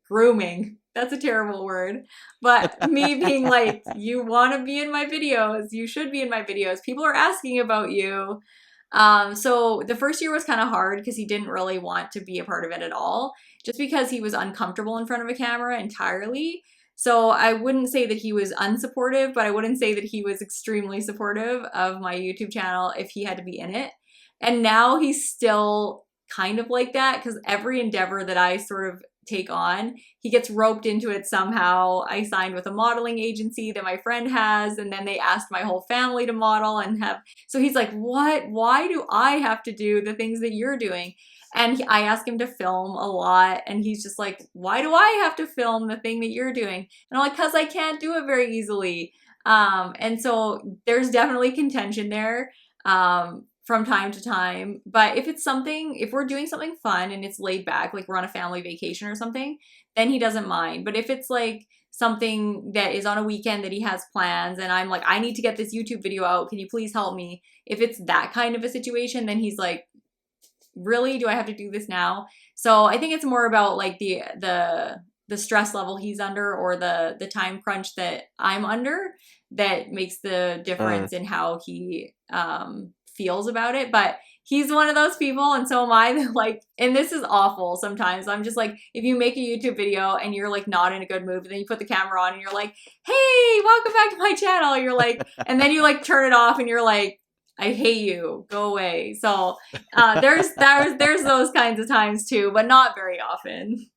grooming. That's a terrible word. But me being like, you want to be in my videos. You should be in my videos. People are asking about you. So the first year was kind of hard because he didn't really want to be a part of it at all, just because he was uncomfortable in front of a camera entirely. So I wouldn't say that he was unsupportive, but I wouldn't say that he was extremely supportive of my YouTube channel if he had to be in it. And now he's still kind of like that, because every endeavor that I sort of take on, he gets roped into it somehow. I signed with a modeling agency that my friend has, and then they asked my whole family to model and have, so he's like, what, why do I have to do the things that you're doing? And I ask him to film a lot, and he's just like, why do I have to film the thing that you're doing? And I'm like, because I can't do it very easily. And so there's definitely contention there. From time to time. But if we're doing something fun and it's laid back, like we're on a family vacation or something, then he doesn't mind. But if it's like something that is on a weekend that he has plans and I'm like, I need to get this YouTube video out, can you please help me? If it's that kind of a situation, then he's like, really? Do I have to do this now? So I think it's more about like the stress level he's under, or the time crunch that I'm under, that makes the difference in how he feels about it. But he's one of those people, and so am I, that like, and this is awful sometimes, I'm just like, if you make a YouTube video and you're like not in a good mood, and then you put the camera on and you're like, hey, welcome back to my channel, you're like, and then you like turn it off and you're like, I hate you, go away. So there's those kinds of times too, but not very often.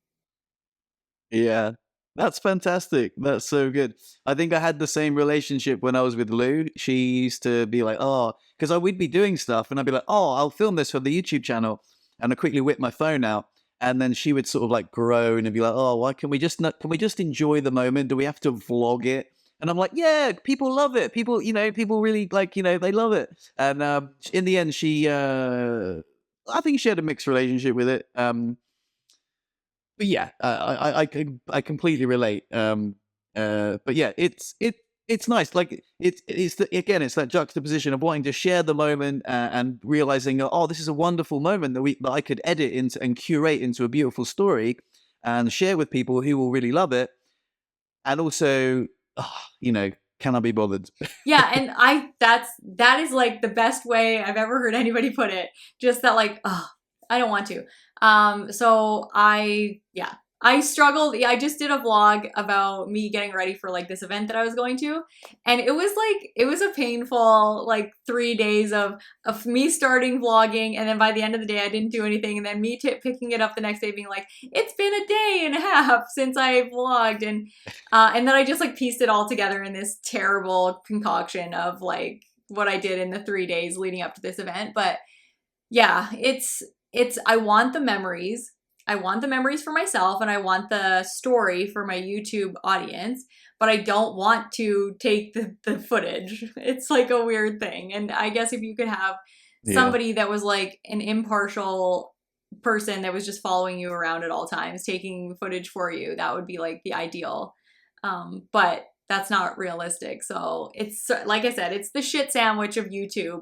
Yeah, that's fantastic. That's so good. I think I had the same relationship when I was with Lou. She used to be like, oh, because we'd be doing stuff and I'd be like, oh, I'll film this for the YouTube channel. And I quickly whip my phone out. And then she would sort of like groan and be like, oh, why can we just enjoy the moment? Do we have to vlog it? And I'm like, yeah, people love it. People, people really like, they love it. And in the end, I think she had a mixed relationship with it. But yeah, I completely relate. But yeah, it's nice. Like it's that juxtaposition of wanting to share the moment and realizing, oh, this is a wonderful moment that I could edit into and curate into a beautiful story and share with people who will really love it. And also, can I be bothered? Yeah, and that is like the best way I've ever heard anybody put it. Just that like, oh, I don't want to. So I struggled. Yeah, I just did a vlog about me getting ready for like this event that I was going to. And it was a painful like 3 days of me starting vlogging. And then by the end of the day, I didn't do anything. And then me picking it up the next day being like, it's been a day and a half since I vlogged. And then I just like pieced it all together in this terrible concoction of like what I did in the 3 days leading up to this event. But yeah, I want the memories. I want the memories for myself and I want the story for my YouTube audience, but I don't want to take the footage. It's like a weird thing. And I guess if you could have somebody that was like an impartial person that was just following you around at all times, taking footage for you, that would be like the ideal. But that's not realistic. So it's, like I said, it's the shit sandwich of YouTube.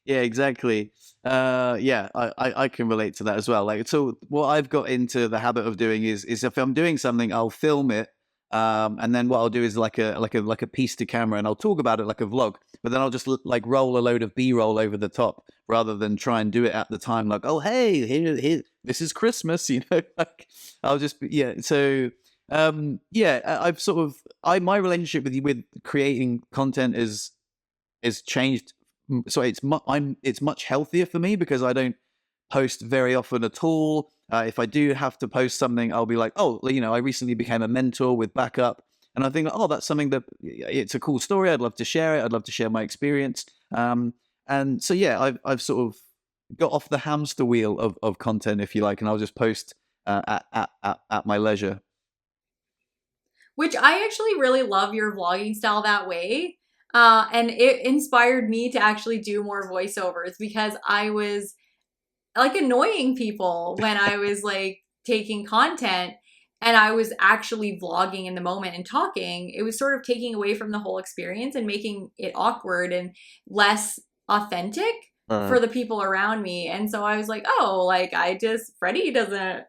Yeah, exactly. Yeah, I can relate to that as well. Like, so what I've got into the habit of doing is if I'm doing something, I'll film it, and then what I'll do is like a piece to camera, and I'll talk about it like a vlog. But then I'll just like roll a load of B-roll over the top, rather than try and do it at the time. Like, oh hey, here, this is Christmas, Like, I'll just yeah. So yeah, I've sort of my relationship with creating content is changed. So it's much healthier for me because I don't post very often at all. If I do have to post something, I'll be like, oh, I recently became a mentor with Backup, and I think, oh, that's something that it's a cool story. I'd love to share it. I'd love to share my experience. And so yeah, I've sort of got off the hamster wheel of content, if you like, and I'll just post at my leisure. Which I actually really love your vlogging style that way. And it inspired me to actually do more voiceovers because I was like annoying people when I was like taking content and I was actually vlogging in the moment and talking. It was sort of taking away from the whole experience and making it awkward and less authentic for the people around me. And so I was like, oh, like Freddo.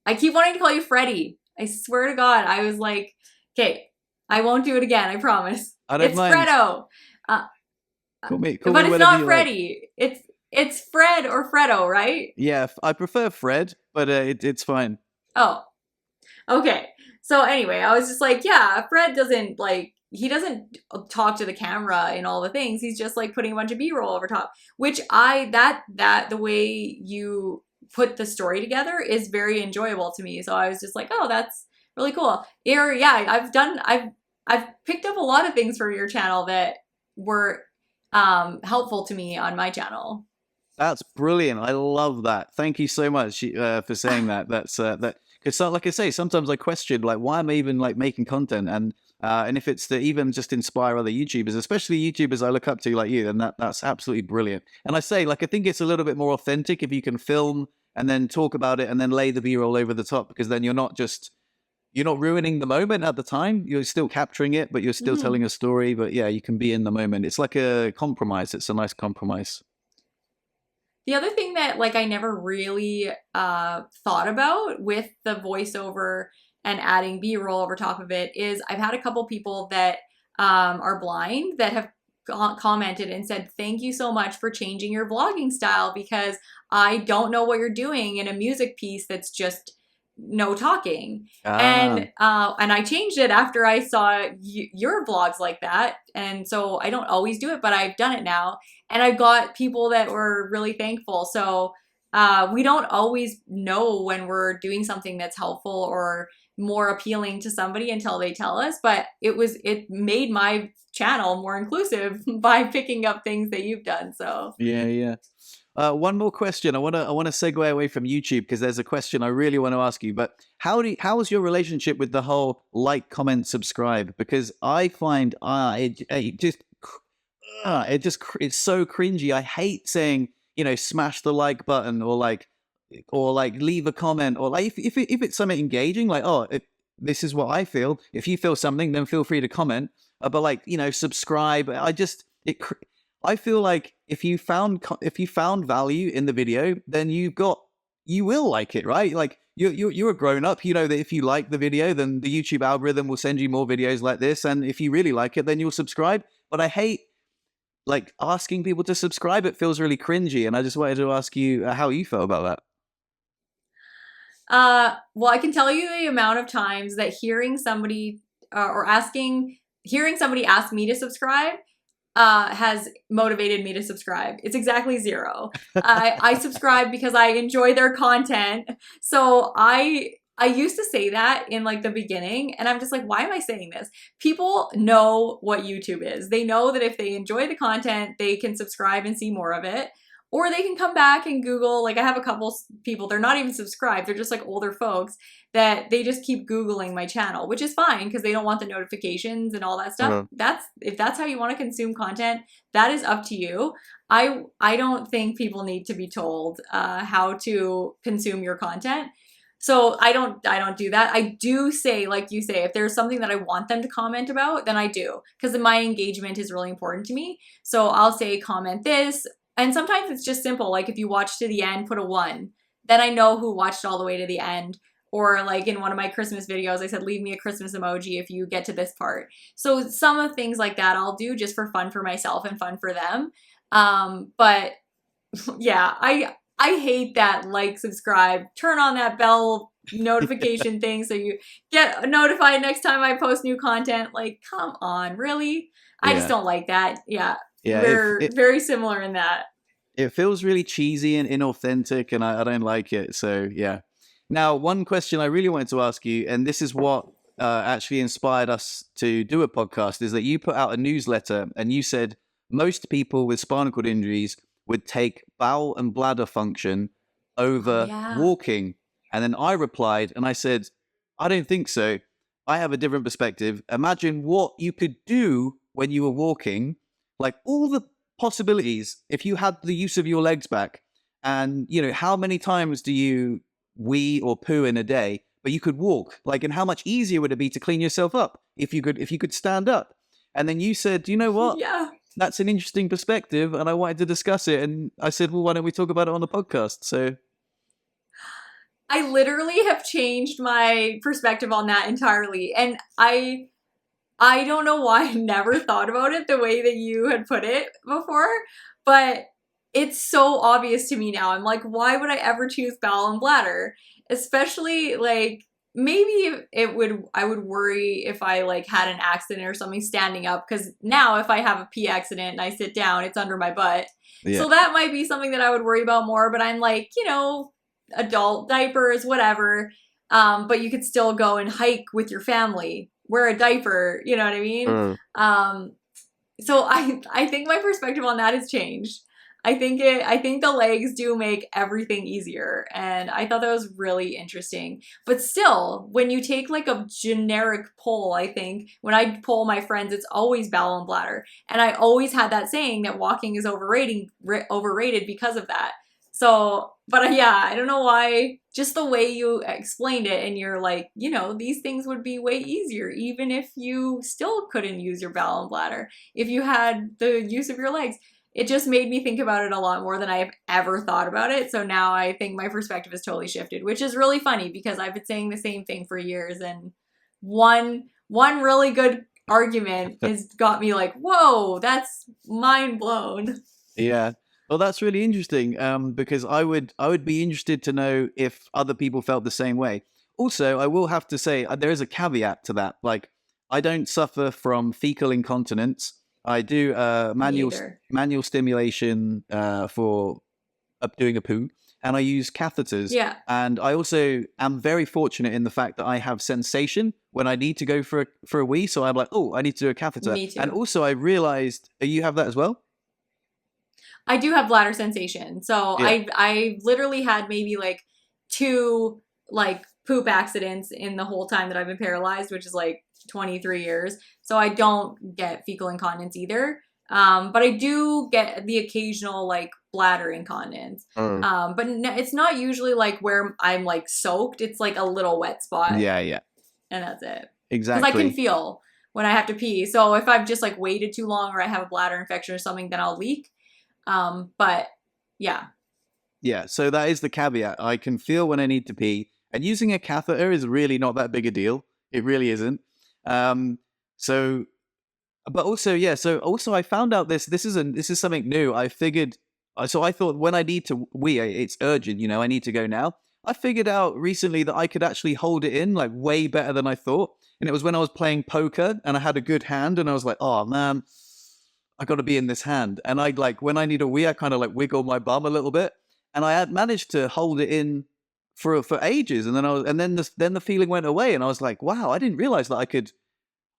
I keep wanting to call you Freddie. I swear to God, I was like, okay, I won't do it again. I promise. I don't mind. Freddo. Call me but it's not Freddie. Like. It's Fred or Freddo, right? Yeah, I prefer Fred, but it's fine. Oh, okay. So anyway, I was just like, yeah, Fred doesn't he doesn't talk to the camera in all the things. He's just like putting a bunch of B-roll over top, which the way you put the story together is very enjoyable to me. So I was just like, oh, that's really cool. Yeah, I've picked up a lot of things from your channel that were helpful to me on my channel. That's brilliant. I love that. Thank you so much for saying that. That's that because, like I say, sometimes I question like why am I even like making content, and if it's to even just inspire other YouTubers, especially YouTubers I look up to like you, then that's absolutely brilliant. And I say like I think it's a little bit more authentic if you can film and then talk about it and then lay the B-roll over the top, because then you're not ruining the moment at the time. You're still capturing it, but you're still telling a story. But yeah, you can be in the moment. It's like a compromise. It's a nice compromise. The other thing that like I never really thought about with the voiceover and adding B-roll over top of it is I've had a couple people that are blind that have commented and said, thank you so much for changing your vlogging style because I don't know what you're doing in a music piece that's just no talking. And I changed it after I saw your vlogs like that. And so I don't always do it, but I've done it now. And I got people that were really thankful. So we don't always know when we're doing something that's helpful or more appealing to somebody until they tell us. But it made my channel more inclusive by picking up things that you've done. So yeah. One more question. I want to segue away from YouTube because there's a question I really want to ask you. But how's your relationship with the whole like, comment, subscribe? Because I find it's so cringy. I hate saying, smash the like button or like leave a comment or like if it's something engaging, like, this is what I feel. If you feel something, then feel free to comment. But like, subscribe. I feel like if you found value in the video, then you will like it, right? Like you're a grown up. You know that if you like the video, then the YouTube algorithm will send you more videos like this. And if you really like it, then you'll subscribe. But I hate like asking people to subscribe. It feels really cringy. And I just wanted to ask you how you felt about that. Well, I can tell you the amount of times that hearing somebody ask me to subscribe has motivated me to subscribe. It's exactly 0. I subscribe because I enjoy their content. So I used to say that in like the beginning, and I'm just like, why am I saying this? People know what YouTube is. They know that if they enjoy the content, they can subscribe and see more of it. Or they can come back and Google, like I have a couple people, they're not even subscribed, they're just like older folks that they just keep Googling my channel, which is fine because they don't want the notifications and all that stuff. If that's how you want to consume content, that is up to you. I don't think people need to be told how to consume your content. So I don't do that. I do say, like you say, if there's something that I want them to comment about, then I do, because my engagement is really important to me. So I'll say, comment this. And sometimes it's just simple. Like if you watch to the end, put a 1. Then I know who watched all the way to the end. Or like in one of my Christmas videos, I said, leave me a Christmas emoji if you get to this part. So some of things like that I'll do just for fun for myself and fun for them. But yeah, I hate that like, subscribe, turn on that bell notification thing so you get notified next time I post new content. Like, come on, really? I just don't like that. Yeah. We're very similar in that. It feels really cheesy and inauthentic, and I don't like it. So, yeah. Now, one question I really wanted to ask you, and this is what actually inspired us to do a podcast, is that you put out a newsletter and you said most people with spinal cord injuries would take bowel and bladder function over walking. And then I replied and I said, I don't think so. I have a different perspective. Imagine what you could do when you were walking. Like all the possibilities if you had the use of your legs back, and how many times do you wee or poo in a day, but you could walk, like, and how much easier would it be to clean yourself up if you could stand up? And then you said, you know what? Yeah. That's an interesting perspective and I wanted to discuss it. And I said, well, why don't we talk about it on the podcast? So I literally have changed my perspective on that entirely. And I don't know why I never thought about it the way that you had put it before, but it's so obvious to me now. I'm like, why would I ever choose bowel and bladder? Especially like maybe I would worry if I like had an accident or something standing up, because now if I have a pee accident and I sit down, it's under my butt. Yeah. So that might be something that I would worry about more, but I'm like, adult diapers, whatever. But you could still go and hike with your family. Wear a diaper, you know what I mean? So I think my perspective on that has changed. I think the legs do make everything easier, and I thought that was really interesting. But still, when you take like a generic poll, I think when I poll my friends, it's always bowel and bladder, and I always had that saying that walking is overrated because of that. So, but yeah, I don't know why, just the way you explained it, and you're like, these things would be way easier, even if you still couldn't use your bowel and bladder, if you had the use of your legs. It just made me think about it a lot more than I have ever thought about it. So now I think my perspective has totally shifted, which is really funny because I've been saying the same thing for years, and one really good argument has got me like, whoa, that's mind blown. Yeah. Well, that's really interesting, because I would be interested to know if other people felt the same way. Also, I will have to say there is a caveat to that. Like, I don't suffer from fecal incontinence. I do manual stimulation for doing a poo, and I use catheters. Yeah. And I also am very fortunate in the fact that I have sensation when I need to go for a wee. So I'm like, oh, I need to do a catheter. Me too. And also I realized, you have that as well? I do have bladder sensation. So Yeah. I literally had maybe like 2 like poop accidents in the whole time that I've been paralyzed, which is like 23 years. So I don't get fecal incontinence either. But I do get the occasional like bladder incontinence. Oh. But it's not usually like where I'm like soaked. It's like a little wet spot, Yeah, yeah. and that's it. Because I can Exactly. feel when I have to pee. So if I've just like waited too long or I have a bladder infection or something, then I'll leak. But yeah. Yeah, so that is the caveat. I can feel when I need to pee, and using a catheter is really not that big a deal. It really isn't. Um, so, but also, yeah. So also, I found out this is something new. I figured. So I thought when I need to wee, it's urgent. You know, I need to go now. I figured out recently that I could actually hold it in like way better than I thought. And it was when I was playing poker and I had a good hand, and I was like, oh man, I got to be in this hand. And I like when I need a wee, I kind of like wiggle my bum a little bit, and I had managed to hold it in for ages. And then then the feeling went away, and I was like, wow, I didn't realize that I could.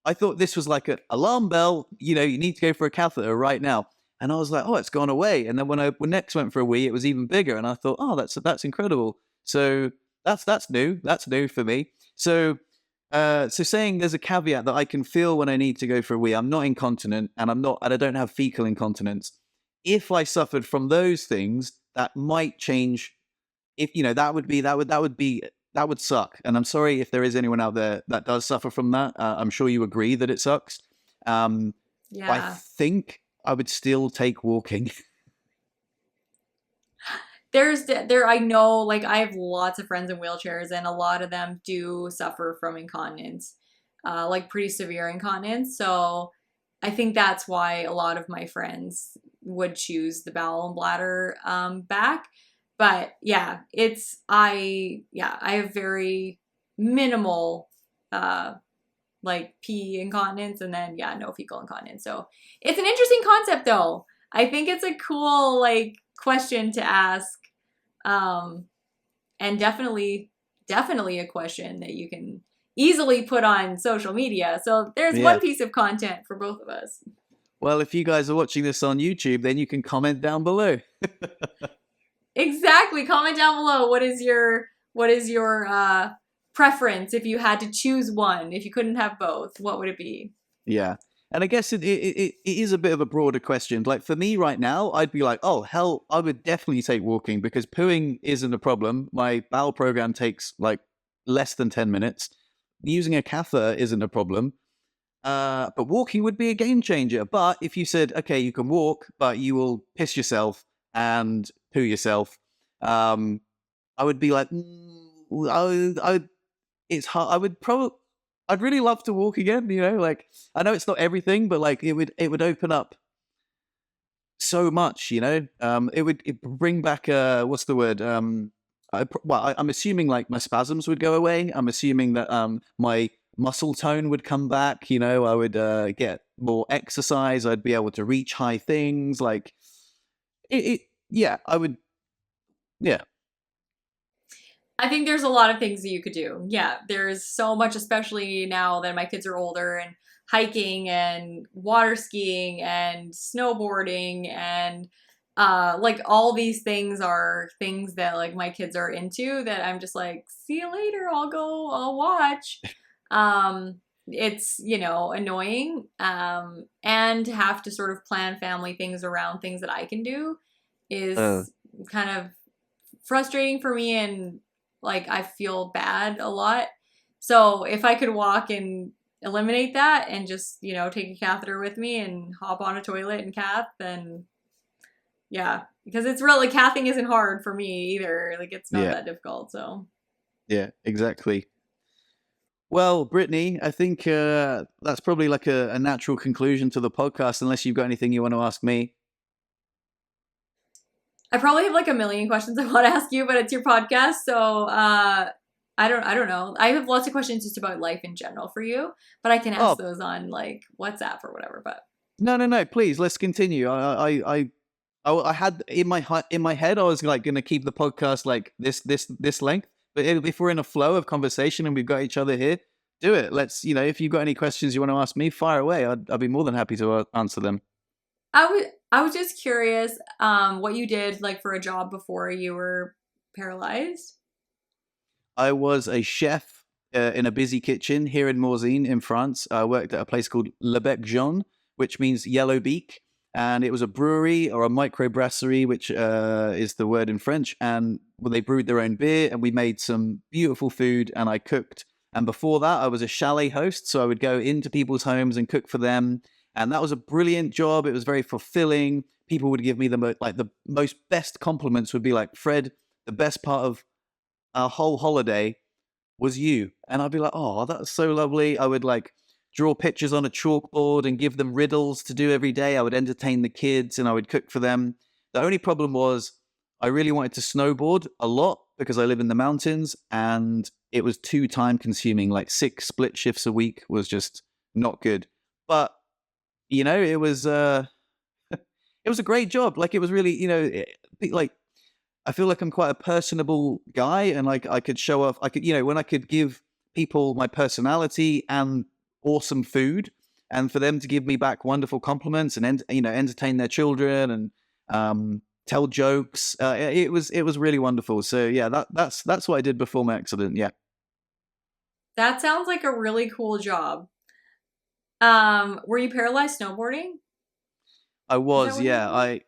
I thought this was like an alarm bell. You know, you need to go for a catheter right now. And I was like, oh, it's gone away. And then when I next went for a wee, it was even bigger. And I thought, oh, that's incredible. So that's new. That's new for me. So so saying there's a caveat that I can feel when I need to go for a wee. I'm not incontinent, and I don't have fecal incontinence. If I suffered from those things, that might change. If you know, that would suck. And I'm sorry if there is anyone out there that does suffer from that. I'm sure you agree that it sucks. I Yeah. think I would still take walking. I know, like, I have lots of friends in wheelchairs, and a lot of them do suffer from incontinence, like pretty severe incontinence. So I think that's why a lot of my friends would choose the bowel and bladder back. But yeah, I have very minimal like pee incontinence, and then yeah, no fecal incontinence. So it's an interesting concept though. I think it's a cool like question to ask. And definitely a question that you can easily put on social media. So there's Yeah. one piece of content for both of us. Well, if you guys are watching this on YouTube, then you can comment down below. Exactly. Comment down below what is your preference if you had to choose one, if you couldn't have both, what would it be? Yeah. And I guess it is a bit of a broader question. Like for me right now, I'd be like, oh, hell, I would definitely take walking because pooing isn't a problem. My bowel program takes like less than 10 minutes. Using a catheter isn't a problem. But walking would be a game changer. But if you said, okay, you can walk, but you will piss yourself and poo yourself, I would be like, it's hard. I'd really love to walk again. You know, like I know it's not everything, but like it would open up so much. You know, it bring back what's the word? I'm assuming like my spasms would go away. I'm assuming that my muscle tone would come back. You know, I would get more exercise. I'd be able to reach high things. Like yeah, I would. Yeah, I think there's a lot of things that you could do. Yeah, there's so much, especially now that my kids are older, and hiking and water skiing and snowboarding and like all these things are things that like my kids are into that I'm just like, see you later, I'll watch. It's, you know, annoying. And to have to sort of plan family things around things that I can do uh, is kind of frustrating for me, and like I feel bad a lot. So if I could walk and eliminate that and just, you know, take a catheter with me and hop on a toilet and cath, then yeah, because it's really, cathing isn't hard for me either. Like it's not yeah, that difficult. So yeah, exactly. Well, Brittany, I think that's probably like a natural conclusion to the podcast, unless you've got anything you want to ask me. I probably have like a million questions I want to ask you, but it's your podcast, so I don't know. I have lots of questions just about life in general for you, but I can ask Oh, those on like WhatsApp or whatever. But no, please, let's continue. I had in my head, I was like going to keep the podcast like this length, but if we're in a flow of conversation and we've got each other here, do it. Let's, you know, if you've got any questions you want to ask me, fire away. I'd be more than happy to answer them. I was just curious, what you did like for a job before you were paralyzed. I was a chef in a busy kitchen here in Morzine in France. I worked at a place called Le Bec Jaune, which means yellow beak. And it was a brewery or a microbrasserie, which is the word in French. And well, they brewed their own beer and we made some beautiful food and I cooked. And before that, I was a chalet host. So I would go into people's homes and cook for them. And that was a brilliant job. It was very fulfilling. People would give me the most best compliments would be like, Fred, the best part of our whole holiday was you. And I'd be like, oh, that's so lovely. I would like draw pictures on a chalkboard and give them riddles to do every day. I would entertain the kids and I would cook for them. The only problem was I really wanted to snowboard a lot because I live in the mountains and it was too time consuming. Like 6 split shifts a week was just not good. But, it was it was a great job. Like it was really, like I feel like I'm quite a personable guy and like I could show off, I could, when I could give people my personality and awesome food and for them to give me back wonderful compliments and, entertain their children and tell jokes. It was really wonderful. So yeah, that's what I did before my accident. Yeah. That sounds like a really cool job. Were you paralyzed snowboarding? I was, Yeah.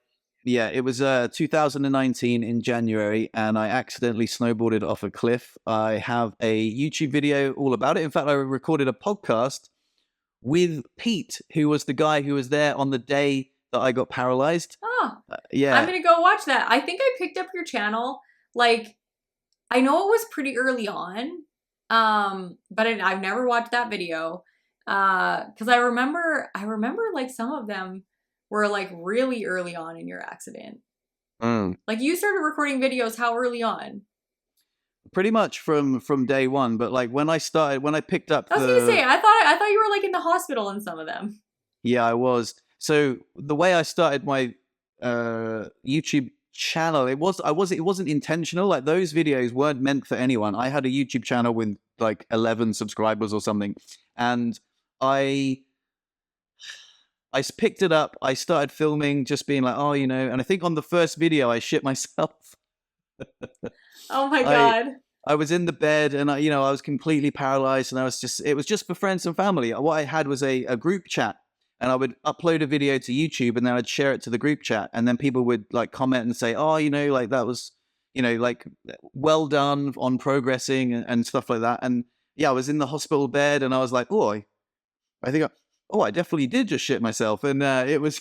Yeah, it was 2019 in January, and I accidentally snowboarded off a cliff. I have a YouTube video all about it. In fact, I recorded a podcast with Pete, who was the guy who was there on the day that I got paralyzed. Oh, I'm Yeah. gonna go watch that. I think I picked up your channel. Like, I know it was pretty early on, but I've never watched that video. Because I remember like some of them were like really early on in your accident. Mm. Like you started recording videos how early on? Pretty much from day one, but like when I picked up I was gonna say, I thought you were like in the hospital in some of them. Yeah, I was. So the way I started my YouTube channel, it wasn't intentional. Like those videos weren't meant for anyone. I had a YouTube channel with like 11 subscribers or something, and I picked it up. I started filming, just being like, oh, and I think on the first video I shit myself. Oh my I god. I was in the bed and I was completely paralyzed and it was just for friends and family. What I had was a group chat and I would upload a video to YouTube and then I'd share it to the group chat and then people would like comment and say, oh, like that was, like well done on progressing and stuff like that. And yeah, I was in the hospital bed and I was like, oh, I definitely did just shit myself. And it was,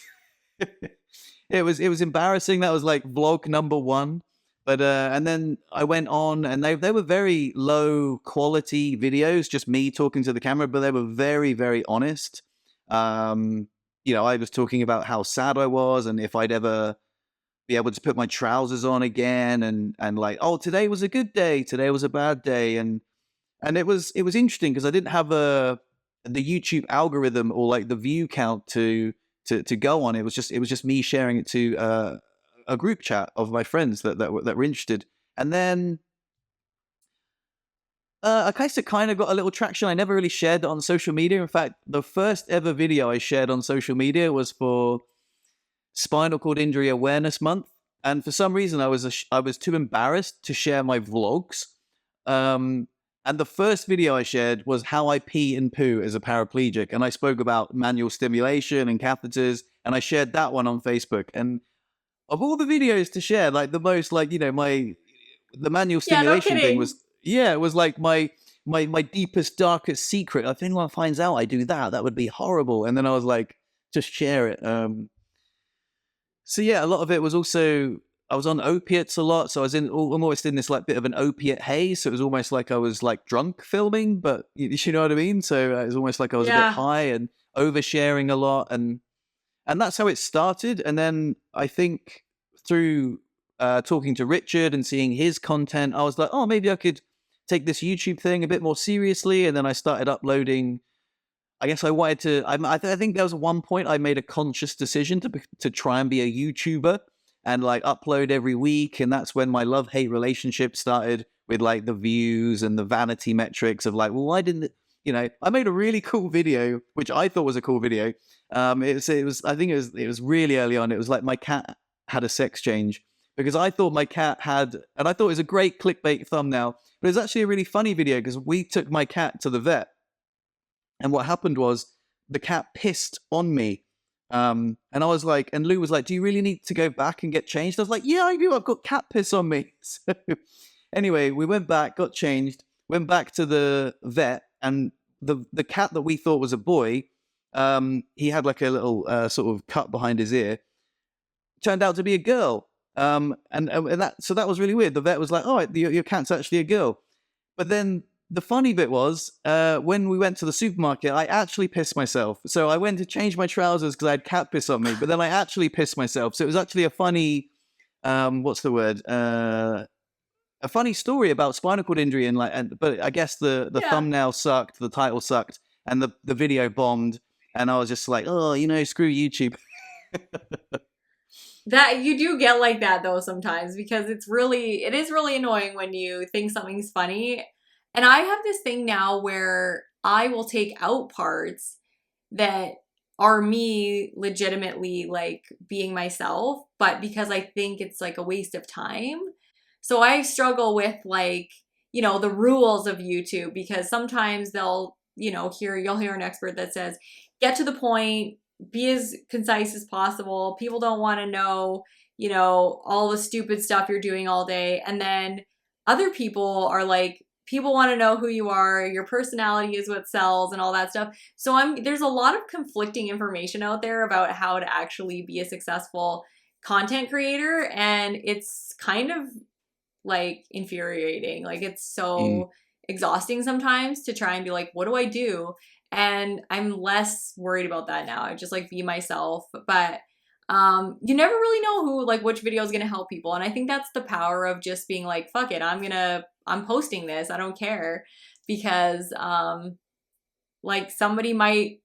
it was embarrassing. That was like vlog number 1. But and then I went on, and they were very low quality videos, just me talking to the camera, but they were very, very honest. I was talking about how sad I was, and if I'd ever be able to put my trousers on again, and like, oh, today was a good day, today was a bad day, and it was interesting because I didn't have the YouTube algorithm or like the view count to go on. It was just me sharing it to a group chat of my friends that were interested, and then I kind of got a little traction. I never really shared it on social media. In fact, the first ever video I shared on social media was for Spinal Cord Injury Awareness Month, and for some reason I was too embarrassed to share my vlogs. And the first video I shared was how I pee and poo as a paraplegic, and I spoke about manual stimulation and catheters, and I shared that one on Facebook. And of all the videos to share, like the most, like the manual Yeah, no stimulation thing kidding. was, yeah, it was like my deepest, darkest secret. If anyone finds out I do that, that would be horrible. And then I was like, just share it. So yeah, a lot of it was also I was on opiates a lot, so I'm almost in this like bit of an opiate haze. So it was almost like I was like drunk filming, but you know what I mean. So it was almost like I was a bit Yeah. high and oversharing a lot, and that's how it started. And then I think through talking to Richard and seeing his content, I was like, oh, maybe I could take this YouTube thing a bit more seriously. And then I started uploading. I guess I wanted to. I think there was one point I made a conscious decision to try and be a YouTuber and like upload every week. And that's when my love-hate relationship started with like the views and the vanity metrics of like, well, why didn't I made a really cool video, which I thought was a cool video. I think it was really early on. It was like my cat had a sex change because I thought my cat had, and I thought it was a great clickbait thumbnail, but it was actually a really funny video because we took my cat to the vet, and what happened was the cat pissed on me. And I was like, and Lou was like, "Do you really need to go back and get changed?" I was like, "Yeah, I do. I've got cat piss on me." So anyway, we went back, got changed, went back to the vet, and the cat that we thought was a boy, he had like a little sort of cut behind his ear, turned out to be a girl. And that was really weird. The vet was like, "Oh, your cat's actually a girl." But then the funny bit was, when we went to the supermarket, I actually pissed myself. So I went to change my trousers because I had cat piss on me, but then I actually pissed myself. So it was actually a funny, what's the word? A funny story about spinal cord injury, but I guess the thumbnail sucked, the title sucked, and the video bombed, and I was just like, oh, screw YouTube. That you do get like that though sometimes, because it is really annoying when you think something's funny. And I have this thing now where I will take out parts that are me legitimately like being myself, but because I think it's like a waste of time. So I struggle with like, the rules of YouTube, because sometimes they'll, you'll hear an expert that says, get to the point, be as concise as possible. People don't want to know, all the stupid stuff you're doing all day. And then other people are like, people want to know who you are. Your personality is what sells and all that stuff. So there's a lot of conflicting information out there about how to actually be a successful content creator. And it's kind of like infuriating. Like it's so exhausting sometimes to try and be like, what do I do? And I'm less worried about that now. I just like be myself. But you never really know which video is going to help people. And I think that's the power of just being like, fuck it, I'm posting this. I don't care. Because like somebody might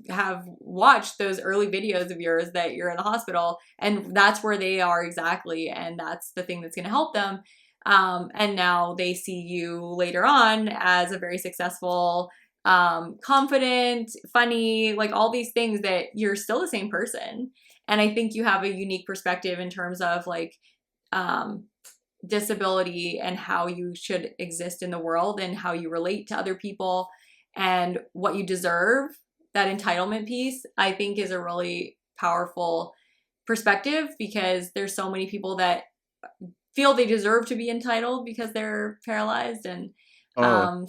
have watched those early videos of yours that you're in the hospital, and that's where they are exactly. And that's the thing that's going to help them. And now they see you later on as a very successful, confident, funny, like all these things, that you're still the same person. And I think you have a unique perspective in terms of like, disability and how you should exist in the world and how you relate to other people and what you deserve. That entitlement piece, I think, is a really powerful perspective, because there's so many people that feel they deserve to be entitled because they're paralyzed. And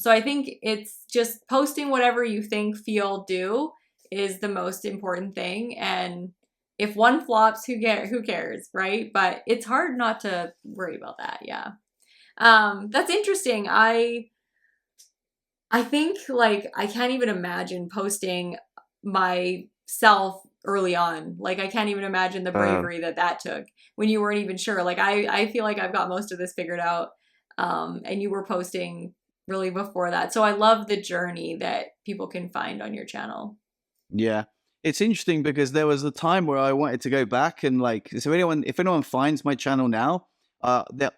so I think it's just posting whatever you think, feel, do is the most important thing. And if one flops, who cares, right? But it's hard not to worry about that. Yeah. That's interesting. I think like I can't even imagine posting myself early on. Like I can't even imagine the bravery that took when you weren't even sure. Like I feel like I've got most of this figured out. And you were posting really before that. So I love the journey that people can find on your channel. Yeah. It's interesting because there was a time where I wanted to go back and like, so if anyone finds my channel now,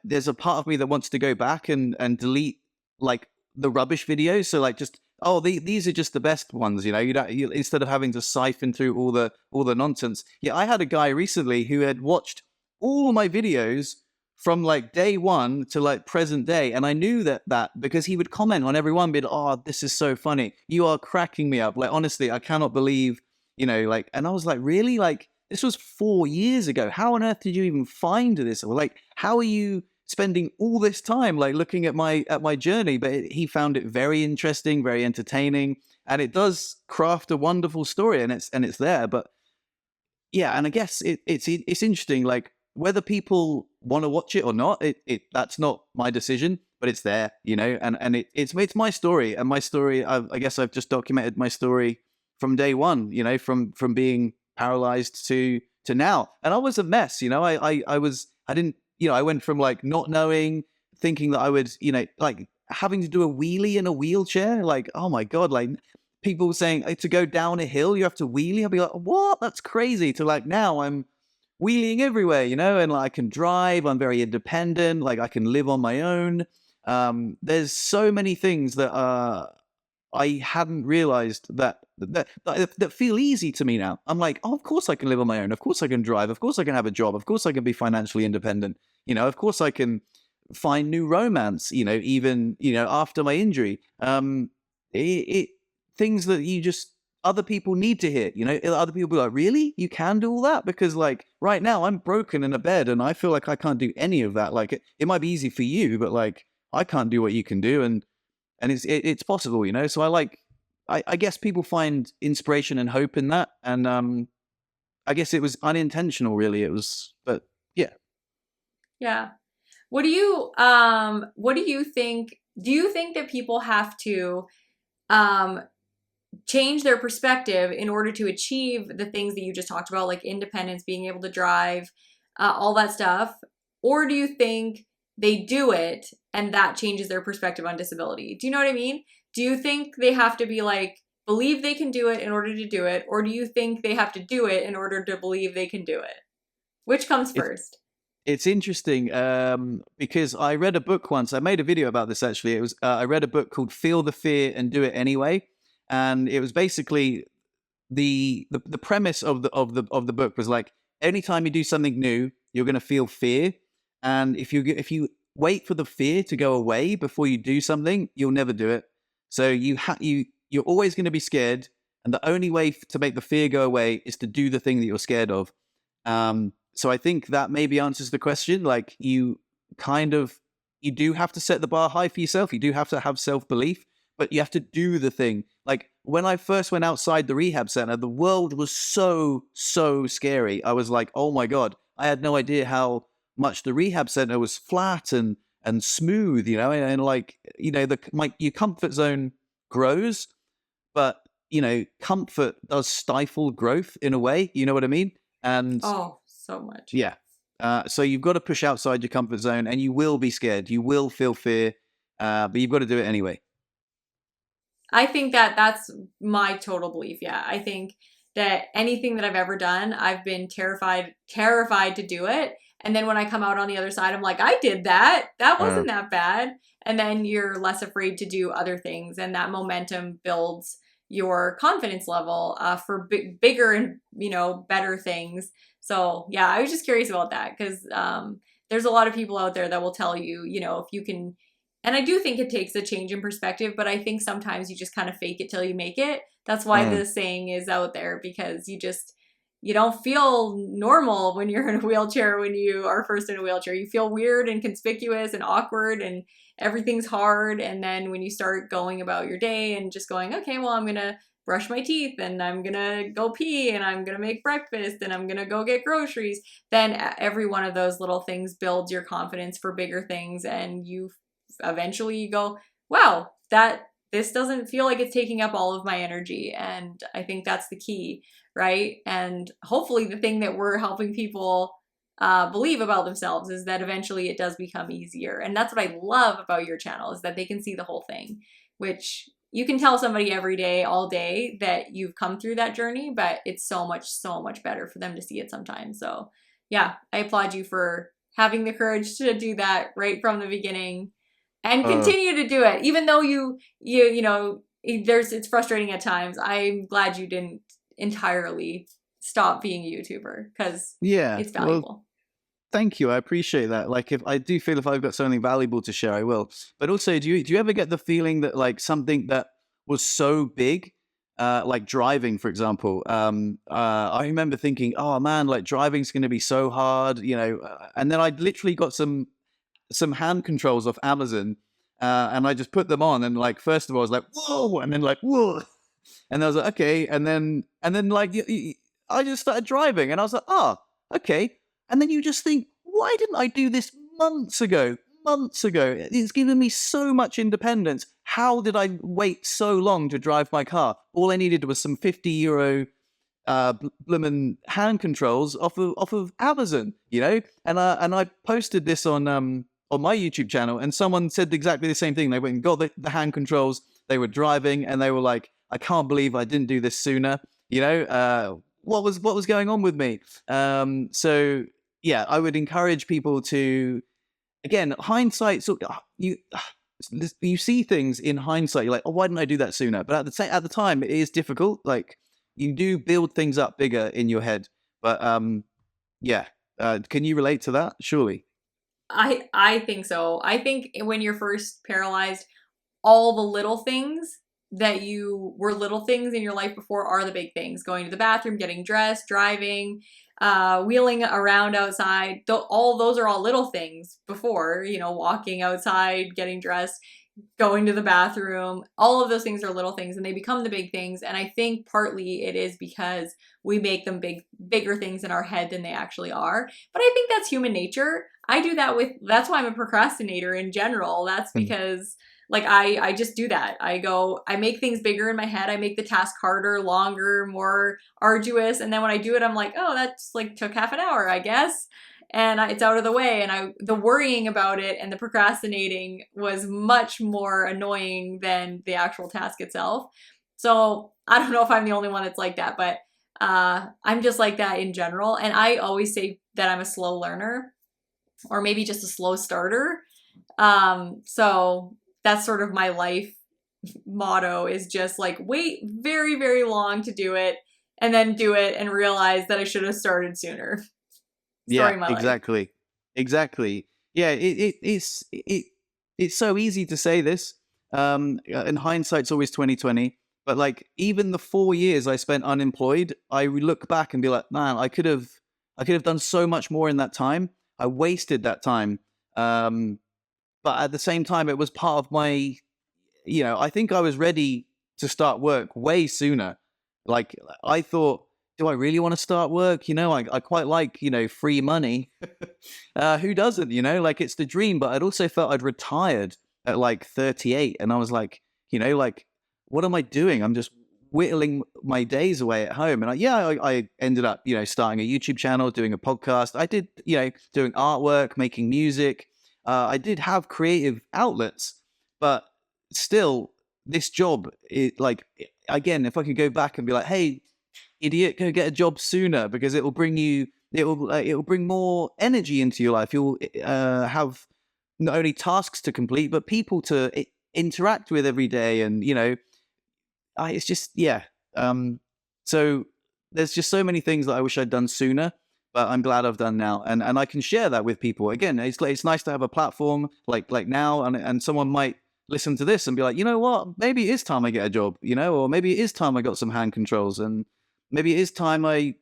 there's a part of me that wants to go back and delete like the rubbish videos. So like just, these are just the best ones, instead of having to siphon through all the nonsense. Yeah, I had a guy recently who had watched all my videos from like day one to like present day, and I knew that because he would comment on every one, be like, "Oh, this is so funny! You are cracking me up! Like honestly, I cannot believe, like." And I was like, "Really? Like this was 4 years ago. How on earth did you even find this? Or like, how are you spending all this time like looking at my journey?" But he found it very interesting, very entertaining, and it does craft a wonderful story, and it's there. But yeah, and I guess it's interesting, like whether people want to watch it or not. That's not my decision, but it's there, and it's my story, and my story. I guess I've just documented my story from day one, from being paralyzed to now, and I was a mess, I went from like not knowing, thinking that I would, like having to do a wheelie in a wheelchair. Like, oh my God, like people saying to go down a hill, you have to wheelie. I'll be like, what? That's crazy. To like now I'm wheeling everywhere, and like I can drive. I'm very independent. Like I can live on my own. There's so many things that I hadn't realized that feel easy to me now. I'm like, oh, of course I can live on my own. Of course I can drive. Of course I can have a job. Of course I can be financially independent. Of course I can find new romance. Even after my injury. It things that you just other people need to hear. Other people be like, really? You can do all that? Because like right now I'm broken in a bed and I feel like I can't do any of that. Like it might be easy for you, but like I can't do what you can do, and it's possible. So I guess people find inspiration and hope in that, and I guess it was unintentional, really. It was, but yeah. Yeah. What do you think? Do you think that people have to um, change their perspective in order to achieve the things that you just talked about, like independence, being able to drive, all that stuff? Or do you think they do it and that changes their perspective on disability? Do you know what I mean? Do you think they have to be like, believe they can do it in order to do it? Or do you think they have to do it in order to believe they can do it? Which comes first? It's interesting because I read a book once. I made a video about this actually. It was I read a book called "Feel the Fear and Do It Anyway," and it was basically the premise of the book was like anytime you do something new, you're going to feel fear, and if you wait for the fear to go away before you do something, you'll never do it. So you're always going to be scared, and the only way to make the fear go away is to do the thing that you're scared of. So I think that maybe answers the question. Like you do have to set the bar high for yourself. You do have to have self-belief, but you have to do the thing. Like when I first went outside the rehab center, the world was so scary. I was like, oh my God, I had no idea how much the rehab center was flat and smooth, and like, your comfort zone grows, but comfort does stifle growth in a way, you know what I mean? And Oh, so much. yeah. So you've got to push outside your comfort zone, and you will be scared. You will feel fear, but you've got to do it anyway. I think that that's my total belief. Yeah. I think that anything that I've ever done, I've been terrified to do it. And then when I come out on the other side, I'm like, I did that. That wasn't that bad. And then you're less afraid to do other things. And that momentum builds your confidence level for bigger and, better things. So yeah, I was just curious about that because there's a lot of people out there that will tell you, if you can. And I do think it takes a change in perspective, but I think sometimes you just kind of fake it till you make it. That's why the saying is out there, because you don't feel normal when you're in a wheelchair when you are first in a wheelchair. You feel weird and conspicuous and awkward and everything's hard. And then when you start going about your day and just going, okay, well, I'm going to brush my teeth and I'm going to go pee and I'm going to make breakfast and I'm going to go get groceries, then every one of those little things builds your confidence for bigger things. And you eventually go, wow, this doesn't feel like it's taking up all of my energy. And I think that's the key, right? And hopefully the thing that we're helping people believe about themselves is that eventually it does become easier. And that's what I love about your channel, is that they can see the whole thing, which you can tell somebody every day, all day, that you've come through that journey, but it's so much better for them to see it sometimes. So yeah, I applaud you for having the courage to do that right from the beginning. And continue to do it, even though it's frustrating at times. I'm glad you didn't entirely stop being a YouTuber because it's valuable. Well, thank you. I appreciate that. Like, if I do feel if I've got something valuable to share, I will. But also, do you ever get the feeling that like something that was so big, like driving, for example, I remember thinking, oh man, like driving's going to be so hard, and then I literally got some hand controls off Amazon, and I just put them on, and like first of all I was like whoa, and then like whoa, and I was like okay, and then like I just started driving, and I was like okay, and then you just think, why didn't I do this months ago? It's given me so much independence. How did I wait so long to drive my car? All I needed was some €50 bloomin' hand controls off of Amazon, and I posted this on my YouTube channel, and someone said exactly the same thing. They went and got the hand controls. They were driving, and they were like, "I can't believe I didn't do this sooner." What was going on with me? So yeah, I would encourage people to, again, hindsight. So you see things in hindsight, you're like, oh, why didn't I do that sooner? But at the time, it is difficult. Like, you do build things up bigger in your head. But yeah, can you relate to that? Surely. I think so. I think when you're first paralyzed, all the little things that you were little things in your life before are the big things. Going to the bathroom, getting dressed, driving, wheeling around outside. All those are all little things before, you know, walking outside, getting dressed, going to the bathroom. All of those things are little things and they become the big things. And I think partly it is because we make them bigger things in our head than they actually are. But I think that's human nature. I do that that's why I'm a procrastinator in general. That's because like I just do that. I make things bigger in my head. I make the task harder, longer, more arduous. And then when I do it, I'm like, oh, that's like took half an hour, I guess. And it's out of the way. And the worrying about it and the procrastinating was much more annoying than the actual task itself. So I don't know if I'm the only one that's like that, but I'm just like that in general. And I always say that I'm a slow learner or maybe just a slow starter. So that's sort of my life motto, is just like wait very, very long to do it and then do it and realize that I should have started sooner. Yeah, exactly. Exactly. Yeah, it's so easy to say this. In hindsight's always 2020. But like even the 4 years I spent unemployed, I look back and be like, man, I could have done so much more in that time. I wasted that time. But at the same time, it was part of my, you know, I think I was ready to start work way sooner. Like I thought, do I really want to start work? You know, I quite like, you know, free money. Who doesn't, you know, like it's the dream. But I'd also felt I'd retired at like 38. And I was like, you know, like, what am I doing? I'm just whittling my days away at home. And I ended up, you know, starting a YouTube channel, doing a podcast. I did, you know, doing artwork, making music. I did have creative outlets, but still this job, like, again, if I could go back and be like, hey, idiot, go get a job sooner because it will bring more energy into your life. You'll have not only tasks to complete, but people to interact with every day. And, you know, it's just, yeah. So there's just so many things that I wish I'd done sooner, but I'm glad I've done now. And I can share that with people. Again, it's nice to have a platform like now, and someone might listen to this and be like, you know what, maybe it is time I get a job, you know, or maybe it is time I got some hand controls, and maybe it is time I,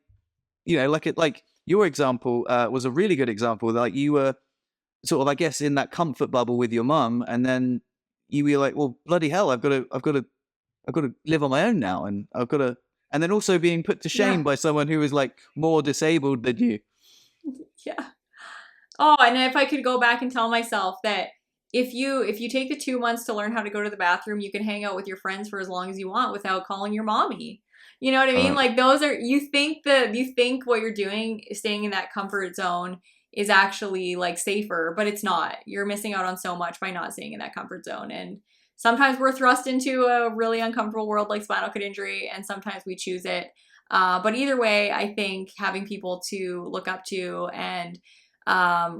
you know, like your example was a really good example. Like you were sort of, I guess, in that comfort bubble with your mum, and then you were like, well, bloody hell, I've got to live on my own now, and and then also being put to shame by someone who is like more disabled than you. Yeah. Oh, and if I could go back and tell myself that if you take the 2 months to learn how to go to the bathroom, you can hang out with your friends for as long as you want without calling your mommy. You know what I mean? Like those are, you think what you're doing, staying in that comfort zone, is actually like safer, but it's not. You're missing out on so much by not staying in that comfort zone. And sometimes we're thrust into a really uncomfortable world like spinal cord injury, and sometimes we choose it. But either way, I think having people to look up to and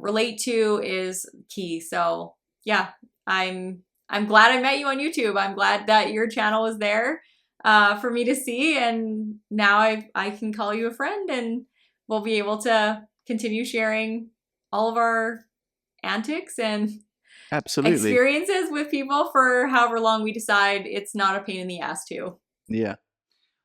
relate to is key. So yeah, I'm glad I met you on YouTube. I'm glad that your channel was there for me to see, and now I can call you a friend, and we'll be able to continue sharing all of our antics and absolutely experiences with people for however long we decide it's not a pain in the ass to. Yeah.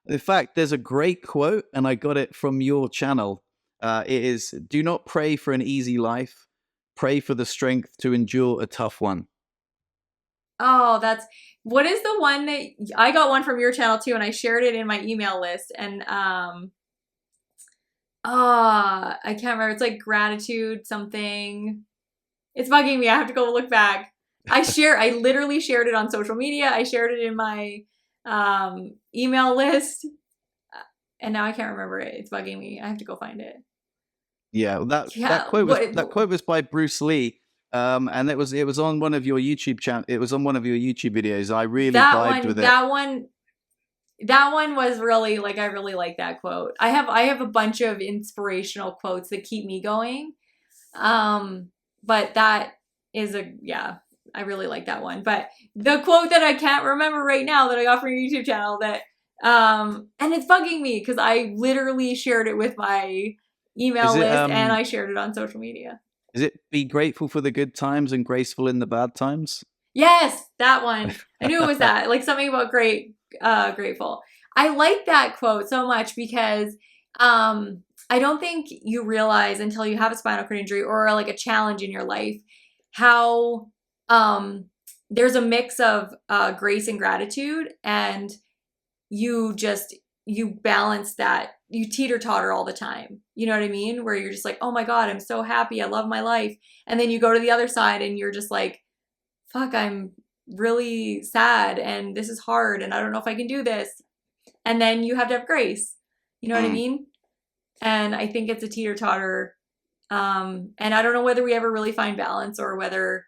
In fact, there's a great quote, and I got it from your channel. It is, do not pray for an easy life. Pray for the strength to endure a tough one. Oh, what is the one that I got one from your channel too, and I shared it in my email list, and I can't remember. It's like gratitude something. It's bugging me. I have to go look back. I literally shared it on social media. I shared it in my email list, and now I can't remember it. It's bugging me. I have to go find it. Yeah, that quote was by Bruce Lee. And it was on one of your YouTube channel. It was on one of your YouTube videos. I really vibed with it. That one was really like, I really like that quote. I have a bunch of inspirational quotes that keep me going. But that is I really like that one. But the quote that I can't remember right now that I got from your YouTube channel that, and it's bugging me because I literally shared it with my email list and I shared it on social media. Is it be grateful for the good times and graceful in the bad times? Yes, that one. I knew it was that. Like something about grateful. I like that quote so much because I don't think you realize until you have a spinal cord injury or like a challenge in your life how there's a mix of grace and gratitude, and you balance that. You teeter-totter all the time. You know what I mean? Where you're just like, oh my God, I'm so happy. I love my life. And then you go to the other side and you're just like, fuck, I'm really sad and this is hard and I don't know if I can do this. And then you have to have grace. You know what I mean? And I think it's a teeter-totter. And I don't know whether we ever really find balance or whether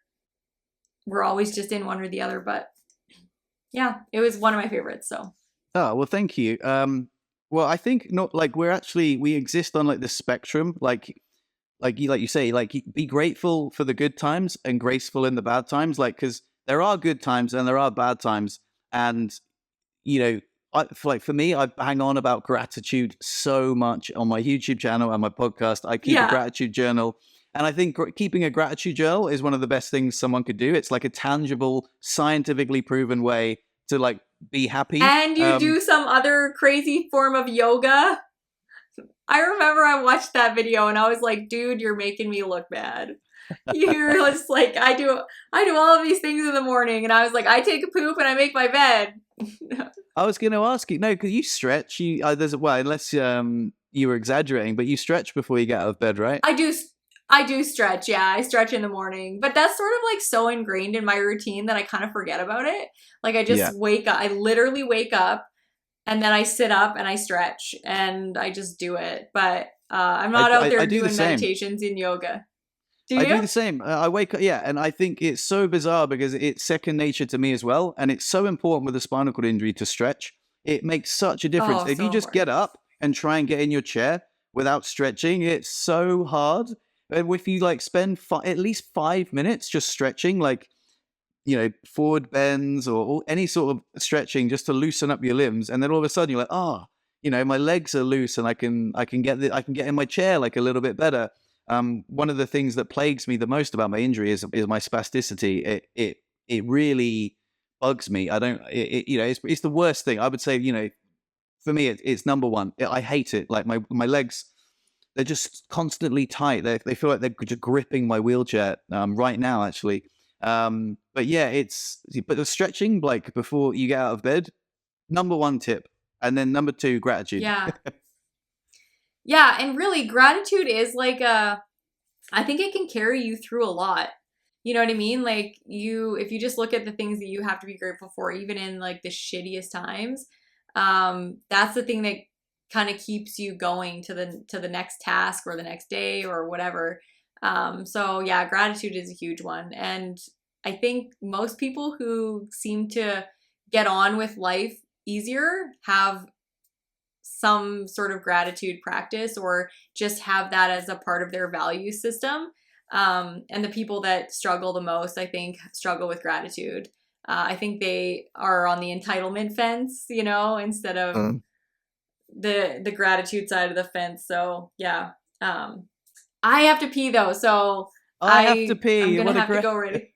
we're always just in one or the other. But yeah, it was one of my favorites. So. Oh, well, thank you. Well, I think not like we exist on like the spectrum, like you say, like be grateful for the good times and graceful in the bad times, like because there are good times and there are bad times, and you know, for me, I hang on about gratitude so much on my YouTube channel and my podcast. I keep a gratitude journal, and I think keeping a gratitude journal is one of the best things someone could do. It's like a tangible, scientifically proven way to like be happy. And you do some other crazy form of yoga. I remember I watched that video and I was like, dude, you're making me look bad. You're just like, I do all of these things in the morning. And I was like, I take a poop and I make my bed. I was going to ask you, no, because you stretch. Unless you were exaggerating, but you stretch before you get out of bed, right? I do stretch. Yeah, I stretch in the morning, but that's sort of like so ingrained in my routine that I kind of forget about it. Like I just wake up, I literally wake up and then I sit up and I stretch and I just do it. But I'm not out there doing meditations in yoga. Do you? I do the same. I wake up, and I think it's so bizarre because it's second nature to me as well. And it's so important with a spinal cord injury to stretch. It makes such a difference. If you just get up and try and get in your chair without stretching, it's so hard. And if you like spend at least 5 minutes just stretching, like, you know, forward bends or any sort of stretching just to loosen up your limbs, and then all of a sudden you're like, you know, my legs are loose and I can get in my chair like a little bit better. One of the things that plagues me the most about my injury is my spasticity. It really bugs me. You know, it's the worst thing. I would say, you know, for me it's number one. I hate it. Like my legs, they're just constantly tight. They feel like they're just gripping my wheelchair right now, actually. But yeah, but the stretching, like before you get out of bed, number one tip. And then number two, gratitude. Yeah. Yeah. And really gratitude is like I think it can carry you through a lot. You know what I mean? Like if you just look at the things that you have to be grateful for, even in like the shittiest times, that's the thing that kind of keeps you going to the next task or the next day or whatever. So yeah, gratitude is a huge one. And I think most people who seem to get on with life easier have some sort of gratitude practice or just have that as a part of their value system. And the people that struggle the most, I think, struggle with gratitude. I think they are on the entitlement fence, you know, instead of the gratitude side of the fence. So yeah. I have to pee though, so I have to pee. I'm gonna have to go ready.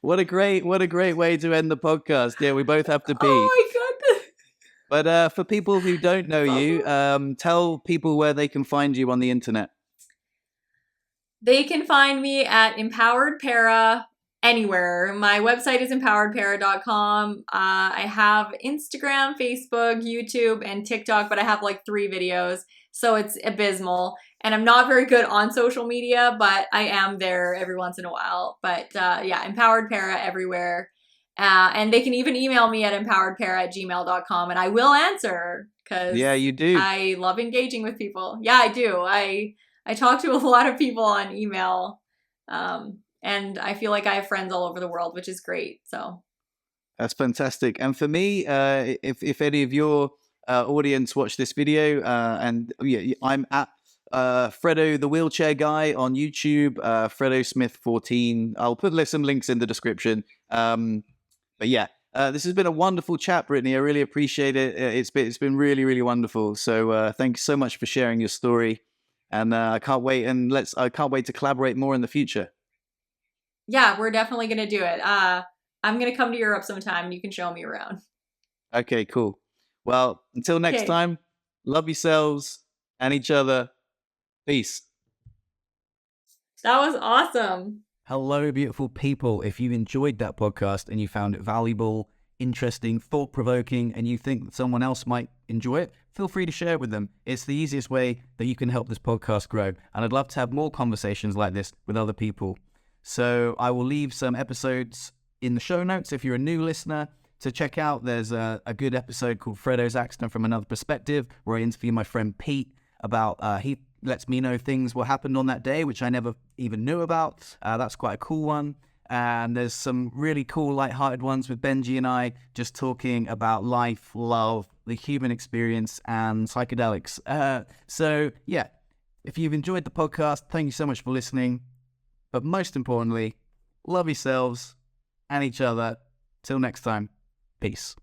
What a great way to end the podcast. Yeah, we both have to pee. Oh my god. But for people who don't know you, tell people where they can find you on the internet. They can find me at Empowered Para anywhere. My website is empoweredpara.com. I have Instagram, Facebook, YouTube, and TikTok, but I have like 3 videos, so it's abysmal. And I'm not very good on social media, but I am there every once in a while. But yeah, Empowered Para everywhere. And they can even email me at empoweredpara@gmail.com, and I will answer because you do. I love engaging with people. Yeah, I do. I talk to a lot of people on email, and I feel like I have friends all over the world, which is great. So that's fantastic. And for me, if any of your audience watch this video, and I'm at Freddo, the wheelchair guy on YouTube, Freddo Smith 14. I'll put some links in the description. But yeah, this has been a wonderful chat, Brittney. I really appreciate it. It's been really, really wonderful. So thank you so much for sharing your story. And I can't wait to collaborate more in the future. Yeah, we're definitely going to do it. I'm going to come to Europe sometime and you can show me around. Okay, cool. Well, until next time, love yourselves and each other. Peace. That was awesome. Hello, beautiful people. If you enjoyed that podcast and you found it valuable, interesting, thought-provoking, and you think that someone else might enjoy it, feel free to share it with them. It's the easiest way that you can help this podcast grow. And I'd love to have more conversations like this with other people. So I will leave some episodes in the show notes if you're a new listener to check out. There's a good episode called Freddo's Accident from Another Perspective, where I interview my friend Pete about, he lets me know things what happened on that day, which I never even knew about. That's quite a cool one. And there's some really cool lighthearted ones with Benji and I just talking about life, love, the human experience, and psychedelics. So yeah, if you've enjoyed the podcast, thank you so much for listening. But most importantly, love yourselves and each other. Till next time, peace.